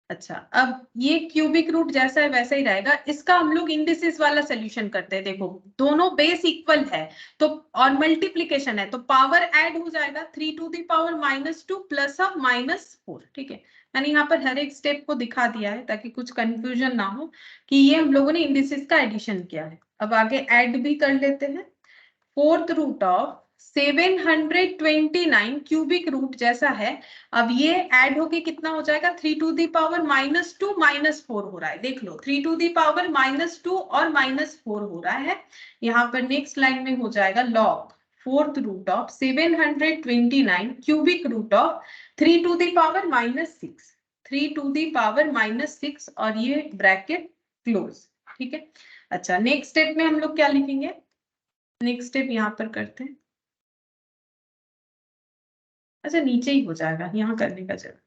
अच्छा अब ये क्यूबिक रूट जैसा है वैसा ही रहेगा। इसका हम लोग इंडिसेस वाला सोल्यूशन करते हैं। देखो दोनों बेस इक्वल है तो, और मल्टीप्लिकेशन है तो पावर ऐड हो जाएगा, 3 to the power -2 plus of -4। ठीक है, मैंने यहाँ पर हर एक स्टेप को दिखा दिया है ताकि कुछ कंफ्यूजन ना हो कि ये हम लोगों ने इंडिसेस का एडिशन किया है। अब आगे ऐड भी कर लेते हैं, fourth root of 729 cubic root जैसा है, अब ये ऐड होके कितना हो जाएगा, 3 टू दी पावर -2 -4 हो रहा है। देख लो 3 टू दी पावर -2 और -4 हो रहा है। यहाँ पर नेक्स्ट लाइन में हो जाएगा log fourth root of 729 cubic root of 3 to the power -6, 3 to the power -6, और ये ब्रैकेट क्लोज। ठीक है, अच्छा नेक्स्ट स्टेप में हम लोग क्या लिखेंगे, नेक्स्ट स्टेप यहाँ पर करते हैं। अच्छा नीचे ही हो जाएगा, यहाँ करने का जरूरत,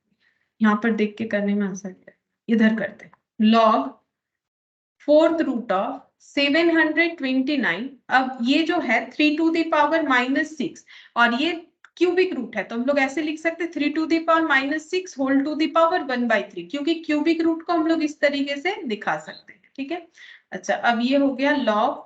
यहाँ पर देख के करने में आसान है, इधर करते हैं। लॉग फोर्थ रूट ऑफ 729, अब ये जो है 3 टू दी पावर -6, और ये क्यूबिक रूट है तो हम लोग ऐसे लिख सकते हैं 3 to the power -6 whole to the power 1/3, क्योंकि क्यूबिक रूट को हम लोग इस तरीके से दिखा सकते हैं। ठीक है, अच्छा अब ये हो गया log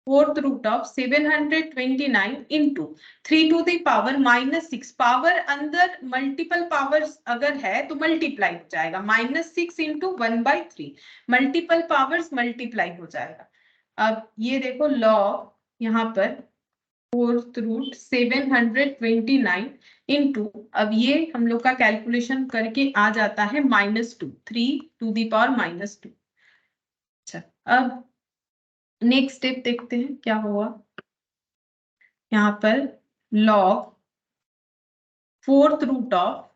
fourth root of 729 into 3 to the power -6, power अंदर मल्टीपल पावर्स अगर है तो मल्टीप्लाई हो जाएगा, -6 इंटू 1/3, मल्टीपल पावर्स मल्टीप्लाई हो जाएगा। अब ये देखो लॉग यहाँ पर फोर्थ रूट 729 इंटू, अब ये हम लोग का कैलकुलेशन करके आ जाता है -2, 3 टू दी पावर -2। अच्छा अब नेक्स्ट स्टेप देखते हैं क्या हुआ, यहाँ पर log fourth root of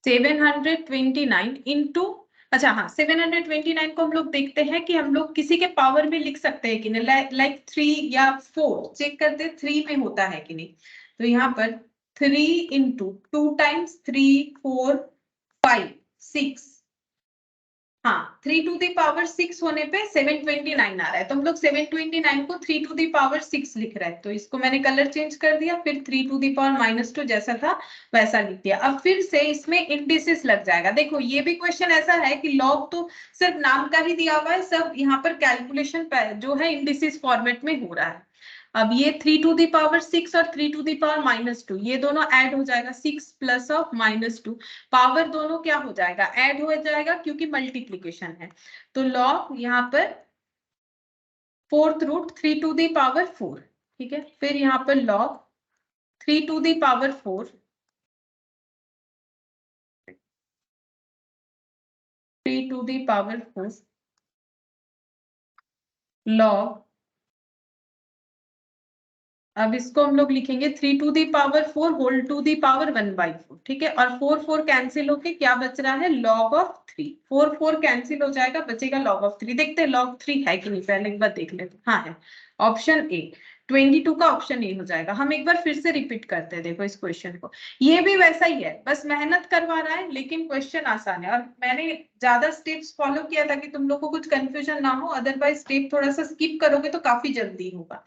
729 into, अच्छा हाँ 729 को हम लोग देखते हैं कि हम लोग किसी के पावर में लिख सकते हैं कि नहीं, लाइक 3 या 4, चेक करते हैं 3 में होता है कि नहीं। तो यहाँ पर 3 इंटू 2 टाइम्स 3 4 5 6, हाँ 3 टू दी पावर 6 होने पे 729 आ रहा है, तो हम लोग 729 को 3 टू दी पावर 6 लिख रहे हैं, तो इसको मैंने कलर चेंज कर दिया, फिर 3 टू दी पावर -2 जैसा था वैसा लिख दिया। अब फिर से इसमें इंडिसेस लग जाएगा। देखो ये भी क्वेश्चन ऐसा है कि लॉग तो सिर्फ नाम का ही दिया हुआ है, सब यहाँ पर कैलकुलेशन जो है इंडिसेस फॉर्मेट में हो रहा है। अब ये 3 टू दी पावर 6 और 3 टू दी पावर -2 ये दोनों ऐड हो जाएगा, 6 प्लस ऑफ -2, पावर दोनों क्या हो जाएगा, ऐड हो जाएगा क्योंकि मल्टीप्लिकेशन है। तो लॉग यहाँ पर fourth root 3 to the power 4, ठीक है, फिर यहाँ पर log 3 to the power 4, 3 to the power 4 log, अब इसको हम लोग लिखेंगे 3 to the power 4 whole to the power 1/4, ठीक है। और 4 4 कैंसिल होके क्या बच रहा है, log of 3। 4 4 कैंसिल हो जाएगा, बचेगा log of 3। देखते हैं log 3 है कि नहीं, पहले एक बार देख लेते। हाँ है, ऑप्शन ए 22 का ऑप्शन ए हो जाएगा। हम एक बार फिर से रिपीट करते हैं, देखो इस क्वेश्चन को। ये भी वैसा ही है, बस मेहनत करवा रहा है लेकिन क्वेश्चन आसान है। और मैंने ज्यादा स्टेप्स फॉलो किया ताकि तुम लोग को कुछ कंफ्यूजन ना हो, अदरवाइज स्टेप थोड़ा सा स्किप करोगे तो काफी जल्दी होगा।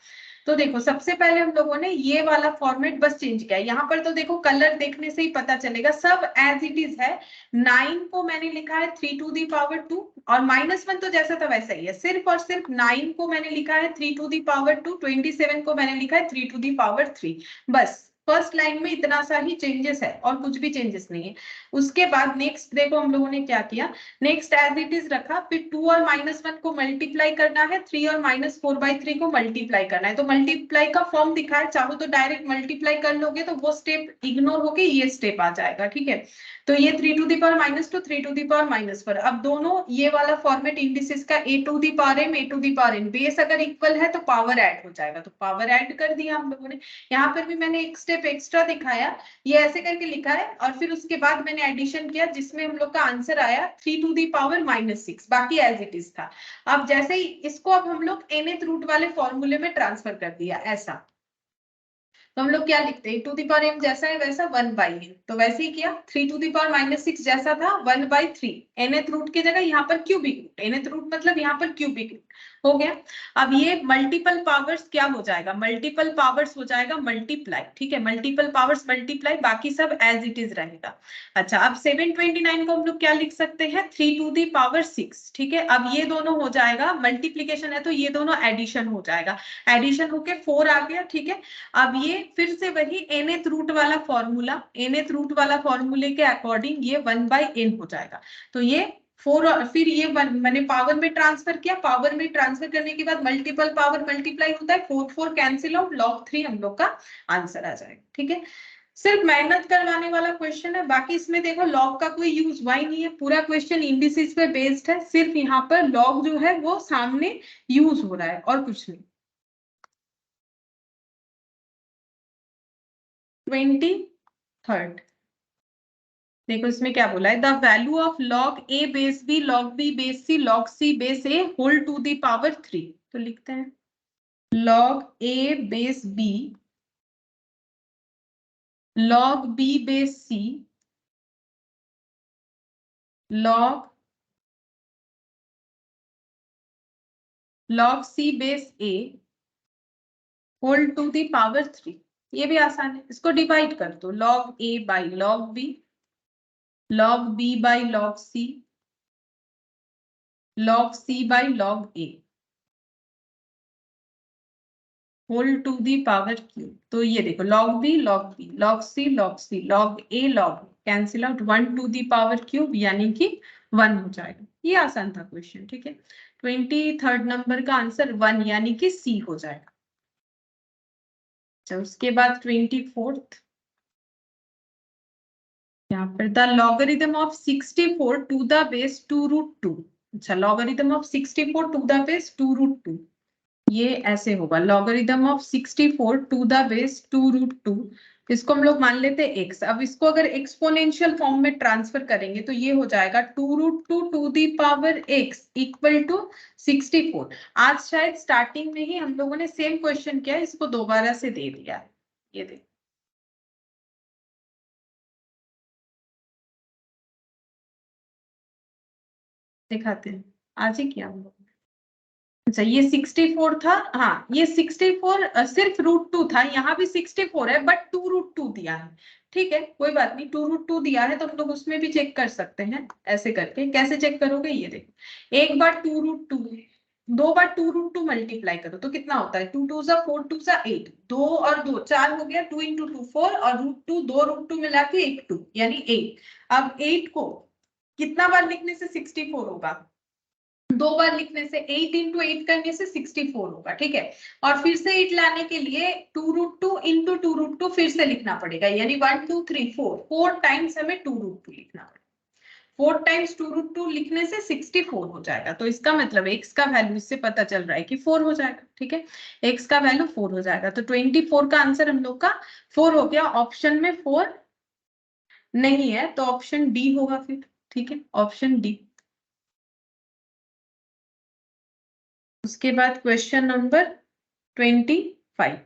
तो देखो सबसे पहले हम लोगों ने ये वाला फॉर्मेट बस चेंज किया। यहाँ पर तो देखो कलर देखने से ही पता चलेगा, सब एज इट इज है। 9 को मैंने लिखा है 3 टू दी पावर 2 और -1 तो जैसा था वैसा ही है। सिर्फ और सिर्फ 9 को मैंने लिखा है 3 टू दी पावर 2, 27 को मैंने लिखा है 3 टू दी पावर 3। बस फर्स्ट लाइन में इतना सा ही चेंजेस है और कुछ भी चेंजेस नहीं है। उसके बाद नेक्स्ट देखो हम लोगों ने क्या किया, नेक्स्ट एज इट इज रखा। फिर 2 और -1 को मल्टीप्लाई करना है, 3 और -4/3 को मल्टीप्लाई करना है। तो मल्टीप्लाई का फॉर्म दिखा है, चाहो तो डायरेक्ट मल्टीप्लाई कर लोगे तो वो स्टेप इग्नोर होके ये स्टेप आ जाएगा, ठीक है। तो ये 3 to the power -2, 3 to the power -4। अब दोनों ये वाला फॉर्मेट इंडिसेस का a to the power m, a to the power n, base अगर इक्वल है तो पावर ऐड हो जाएगा, तो पावर ऐड कर दिया हम लोगों ने। यहाँ पर भी मैंने एक स्टेप एक्स्ट्रा दिखाया, ये ऐसे करके लिखा है और फिर उसके बाद मैंने एडिशन किया जिसमें हम लोग का आंसर आया 3 टू दी पावर -6। बाकी एज इट इज था। अब जैसे ही इसको अब हम लोग nth रूट वाले फॉर्मूले में ट्रांसफर कर दिया ऐसा, तो हम लोग क्या लिखते हैं, टू दी पावर m जैसा है वैसा 1/n, तो वैसे ही किया। 3 टू दी पावर -6 जैसा था 1/3, nth रूट की जगह यहाँ पर क्यूबिक रूट, nth रूट मतलब यहाँ पर क्यूबिक रूट हो गया। अब ये मल्टीपल पावर्स क्या हो जाएगा, मल्टीपल पावर्स हो जाएगा मल्टीप्लाई, ठीक है। मल्टीपल पावर्स मल्टीप्लाई, बाकी सब एज इट इज रहेगा। अच्छा अब 729 को हम लोग क्या लिख सकते हैं, 3 टू दी पावर 6, ठीक है। अब ये दोनों हो जाएगा, मल्टीप्लीकेशन है तो ये दोनों एडिशन हो जाएगा, एडिशन होके 4 आ गया, ठीक है। अब ये फिर से वही nth रूट वाला फॉर्मूला, nth रूट वाला फॉर्मूले के अकॉर्डिंग ये 1/n हो जाएगा। तो ये 4 और फिर ये मैंने पावर में ट्रांसफर किया, पावर में ट्रांसफर करने के बाद मल्टीपल पावर मल्टीप्लाई होता है, 4 4 कैंसिल आउट, log 3 हम लोग का आंसर आ जाएगा, ठीक है। सिर्फ मेहनत करवाने वाला क्वेश्चन है, बाकी इसमें देखो लॉग का कोई यूज हुआ ही नहीं है, पूरा क्वेश्चन इंडिसेस पे बेस्ड है। सिर्फ यहाँ पर लॉग जो है वो सामने यूज हो रहा है और कुछ नहीं। 23rd देखो इसमें क्या बोला है, the value of log a base b log b base c log c base a whole to the power 3। तो लिखते हैं log a base b log b base c log c base a whole to the power 3। ये भी आसान है, इसको divide कर दो, log a by log b log b by log c log c by log a whole to the power cube. तो ये देखो log b log b log c log c log a log cancel out, 1 to the power cube यानी कि 1 हो जाएगा। ये आसान था क्वेश्चन, ठीक है। 23rd नंबर का आंसर 1 यानी कि सी हो जाएगा। अच्छा उसके बाद 24th, यहाँ पर the logarithm of 64 to the base 2√2। अच्छा logarithm of 64 to the base 2√2, ये ऐसे होगा logarithm of 64 to the base 2√2। इसको हम लोग मान लेते हैं x। अब इसको अगर एक्सपोनेंशियल फॉर्म में ट्रांसफर करेंगे तो ये हो जाएगा 2√2 to the power x equal to 64। आज शायद स्टार्टिंग में ही हम लोगों ने सेम क्वेश्चन किया, इसको दोबारा से दे दिया है, ये देखो दिखाते हैं, आज ही किया हम लोग। अच्छा ये 64 था, हाँ ये 64 सिर्फ √2 था, यहाँ भी 64 है बट 2√2 दिया है, ठीक है कोई बात नहीं। 2√2 दिया है तो हम लोग उसमें भी चेक कर सकते हैं ऐसे करके। कैसे चेक करोगे, ये देखो एक बार 2√2, 2 बार 2√2 मल्टीप्लाई करो तो कितना होता है, 2 2 4 2 8, 2 और 2 4 हो गया, 2 × 2 4 और √2 2 √2 मिला के 8 2 यानी 8। अब 8 को कितना बार लिखने से 64 होगा, 2 बार लिखने से, 8 × 8 करने से 64 होगा, ठीक है। और फिर से 8 लाने के लिए 2√2 × 2√2 फिर से लिखना पड़ेगा, यानी 1 2 3 4 टाइम्स हमें 2√2 लिखना पड़ेगा। 4 टाइम्स 2√2 लिखने से 64 हो जाएगा। तो इसका मतलब x का वैल्यू इससे पता चल रहा है कि 4 हो जाएगा। ठीक है, x का वैल्यू 4 हो जाएगा। तो 24 का आंसर हम लोग का 4 हो गया। ऑप्शन में 4 नहीं है तो ऑप्शन डी होगा फिर। ठीक है, ऑप्शन डी। उसके बाद क्वेश्चन नंबर 25,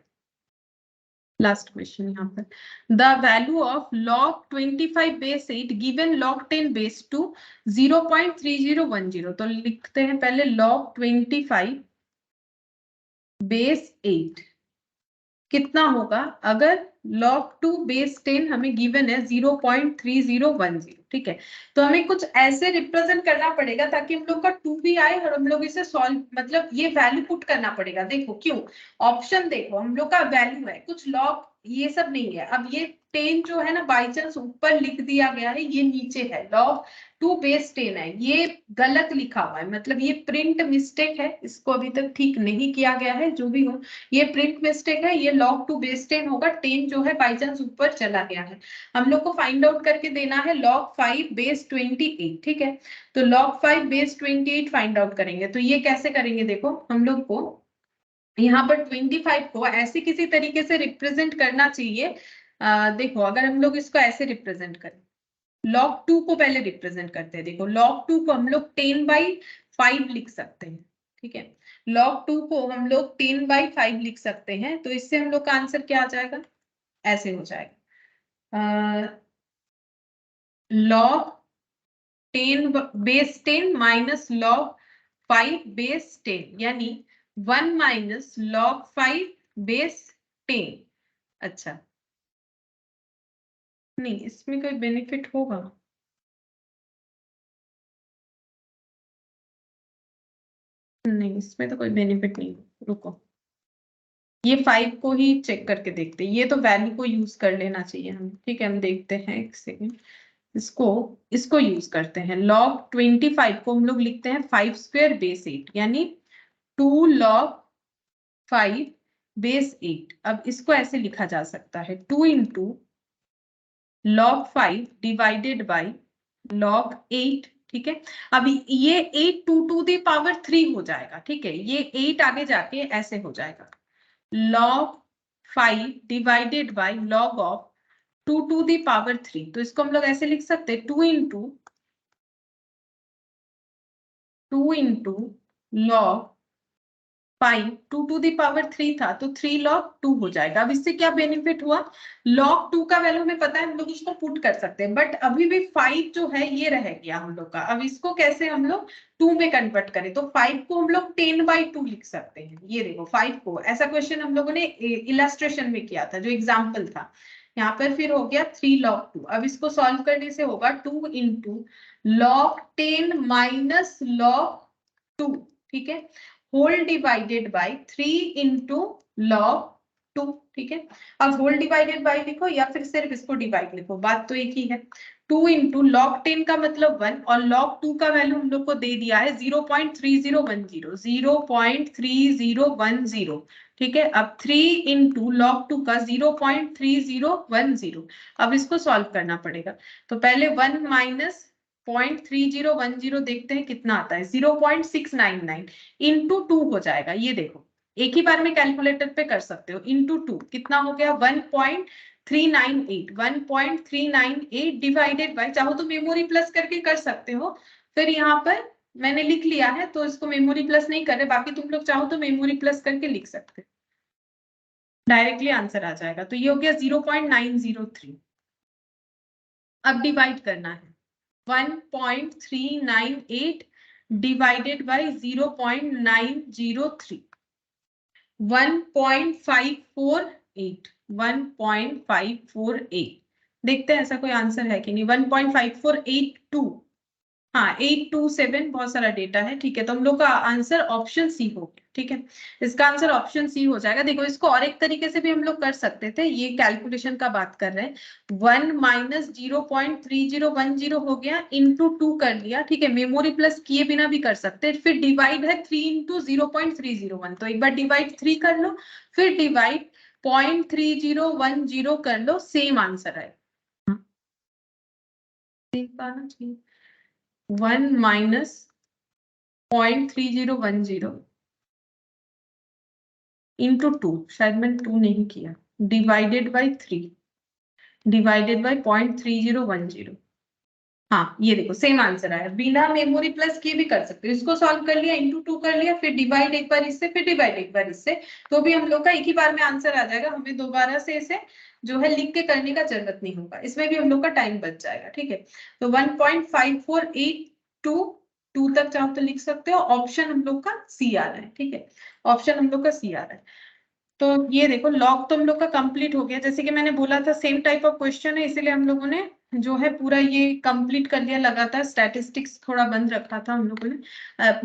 लास्ट क्वेश्चन यहाँ पर। The value of log 25 base 8 given log 10 base 2 0.3010। तो लिखते हैं पहले log 25 बेस 8 कितना होगा अगर log 2 बेस 10 हमें गिवन है 0.3010। ठीक है, तो हमें कुछ ऐसे रिप्रेजेंट करना पड़ेगा ताकि हम लोग का 2 भी आए और हम लोग इसे सॉल्व, मतलब ये वैल्यू पुट करना पड़ेगा। देखो क्यों, ऑप्शन देखो, हम लोग का वैल्यू है कुछ log, ये सब नहीं है। अब ये 10 जो है ना, बाई चांस ऊपर लिख दिया गया है, ये नीचे है log 2 बेस 10 है, ये गलत लिखा हुआ है, मतलब ये प्रिंट मिस्टेक है, इसको अभी तक ठीक नहीं किया गया है। जो भी हो, ये प्रिंट मिस्टेक है, ये log 2 बेस 10 होगा। 10 जो है बाई चांस ऊपर चला गया है। हम लोग को फाइंड आउट करके देना है log 5 बेस 28। ठीक है, तो log 5 बेस 28 फाइंड आउट करेंगे। तो ये कैसे करेंगे, देखो हम लोग को यहाँ पर 25 को ऐसे किसी तरीके से रिप्रेजेंट करना चाहिए। देखो अगर हम लोग इसको ऐसे रिप्रेजेंट करें, log 2 को पहले रिप्रेजेंट करते हैं। देखो log 2 को हम लोग 10/5 लिख सकते हैं। ठीक है, log 2 को हम लोग 10/5 लिख सकते हैं। तो इससे हम लोग का आंसर क्या आ जाएगा, ऐसे हो जाएगा log 10 base 10 minus log 5 base 10, यानी 1 माइनस log 5 बेस 10। अच्छा, नहीं इसमें कोई बेनिफिट होगा, नहीं इसमें तो कोई बेनिफिट नहीं। रुको, ये 5 को ही चेक करके देखते हैं, ये तो वैल्यू को यूज कर लेना चाहिए हम। ठीक है, हम देखते हैं एक सेकेंड, इसको इसको यूज करते हैं। log 25 को हम लोग लिखते हैं 5 स्क्वायर बेस 8, यानी 2 log 5 बेस 8। अब इसको ऐसे लिखा जा सकता है 2 into log 5 divided by log 8। ठीक है, अब ये 8 टू दी पावर 3 हो जाएगा। ठीक है, ये 8 आगे जाके ऐसे हो जाएगा log 5 divided by log of 2 to the power 3। तो इसको हम लोग ऐसे लिख सकते हैं 2 into log 5 2 to the power 3 था, तो 3 log 2 हो जाएगा। अब इससे क्या बेनिफिट हुआ, log 2 का वैल्यू हमें पता है, हम लोग इसको पुट कर सकते हैं, बट अभी भी 5 जो है ये रह गया हम लोग का। अब इसको कैसे हम लोग 2 में कन्वर्ट करें, तो 5 को हम लोग 10/2 लिख सकते हैं। ये देखो 5 को, ऐसा क्वेश्चन हम लोगों ने इलस्ट्रेशन में किया था, जो एग्जाम्पल था यहाँ पर। फिर हो गया 3 log 2। अब इसको सॉल्व करने से होगा 2 इंटू log 10 माइनस log 2। ठीक है, whole divided by 3 into log 2। ठीक है, अब होल डिवाइडेड बाय लिखो या फिर सिर्फ इसको डिवाइड लिखो, बात तो एक ही है। 2 इंटू log 10 का मतलब 1 और log 2 का वैल्यू हम लोग को दे दिया है 0.3010, 0.3010। ठीक है, अब 3 इंटू log 2 का 0.3010। अब इसको सॉल्व करना पड़ेगा। तो पहले 1 माइनस 0.3010 देखते हैं कितना आता है, 0.699 इंटू 2 हो जाएगा। ये देखो एक ही बार में कैलकुलेटर पे कर सकते हो, इंटू 2 कितना हो गया 1.398 डिवाइडेड बाय, चाहो तो मेमोरी प्लस करके कर सकते हो। फिर यहाँ पर मैंने लिख लिया है तो इसको मेमोरी प्लस नहीं कर रहे, बाकी तुम लोग चाहो तो मेमोरी प्लस करके लिख सकते हो, डायरेक्टली आंसर आ जाएगा। तो ये हो गया 0.903। अब डिवाइड करना है 1.398 डिवाइडेड बाय 0.903, 1.548। देखते हैं ऐसा कोई आंसर है कि नहीं। 1.5482, हाँ 827, बहुत सारा डेटा है। ठीक है, तो हम लोग का आंसर ऑप्शन सी हो गया। ठीक है, इसका आंसर ऑप्शन सी हो जाएगा। देखो इसको और एक तरीके से भी हम लोग कर सकते थे, ये कैलकुलेशन का बात कर रहे हैं। 1 माइनस 0.3010 हो गया, इंटू 2 कर लिया। ठीक है, मेमोरी प्लस किए बिना भी कर सकते हैं। फिर डिवाइड है 3 इंटू 0.301, तो एक बार डिवाइड 3 कर लो, फिर डिवाइड 0.3010 कर लो, सेम आंसर है। देख पाना चाहिए 1 माइनस 0.3010 इंटू 2, शायद मैंने 2 नहीं किया, डिवाइडेड बाई 3 डिवाइडेड बाई 0.3010। हाँ ये देखो सेम आंसर आया, बिना मेमोरी प्लस किए भी कर सकते हो। इसको सॉल्व कर लिया, इंटू 2 कर लिया, फिर डिवाइड एक बार इससे, फिर डिवाइड एक बार इससे, तो भी हम लोग का एक ही बार में आंसर आ जाएगा। हमें दोबारा से इसे जो है लिख के करने का जरूरत नहीं होगा, इसमें भी हम लोग का टाइम बच जाएगा। ठीक है, तो 1.5482 2 तक चाहो तो लिख सकते हो। ऑप्शन हम लोग का सी आ रहा है। ठीक है, ऑप्शन हम लोग का सी आ रहा है। तो ये देखो लॉग तो हम लोग का कंप्लीट हो गया, जैसे कि मैंने बोला था सेम टाइप ऑफ क्वेश्चन है, इसीलिए हम लोगों ने जो है पूरा ये कंप्लीट कर लिया। लगातार स्टैटिस्टिक्स थोड़ा बंद रखा था हम लोगों ने।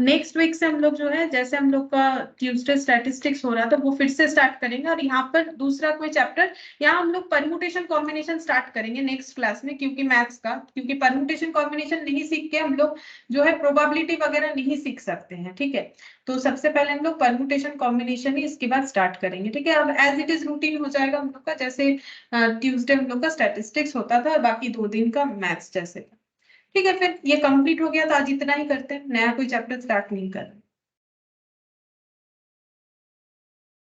नेक्स्ट वीक से हम लोग जो है, जैसे हम लोग का ट्यूसडे स्टैटिस्टिक्स हो रहा था, वो फिर से स्टार्ट करेंगे। और यहाँ पर दूसरा कोई चैप्टर, यहाँ हम लोग परमुटेशन कॉम्बिनेशन स्टार्ट करेंगे नेक्स्ट क्लास में, क्योंकि मैथ्स का, क्योंकि परमुटेशन कॉम्बिनेशन नहीं सीख के हम लोग जो है प्रोबेबिलिटी वगैरह नहीं सीख सकते हैं। ठीक है, तो सबसे पहले हम लोग परमुटेशन कॉम्बिनेशन ही इसके बाद स्टार्ट करेंगे। ठीक है, अब एज इट इज रूटीन हो जाएगा हम लोग का, जैसे ट्यूसडे हम लोग का स्टैटिस्टिक्स होता था और बाकी 2 दिन का मैथ्स जैसे। ठीक है, फिर ये कंप्लीट हो गया तो आज इतना ही करते हैं, नया कोई चैप्टर स्टार्ट नहीं कर रहे।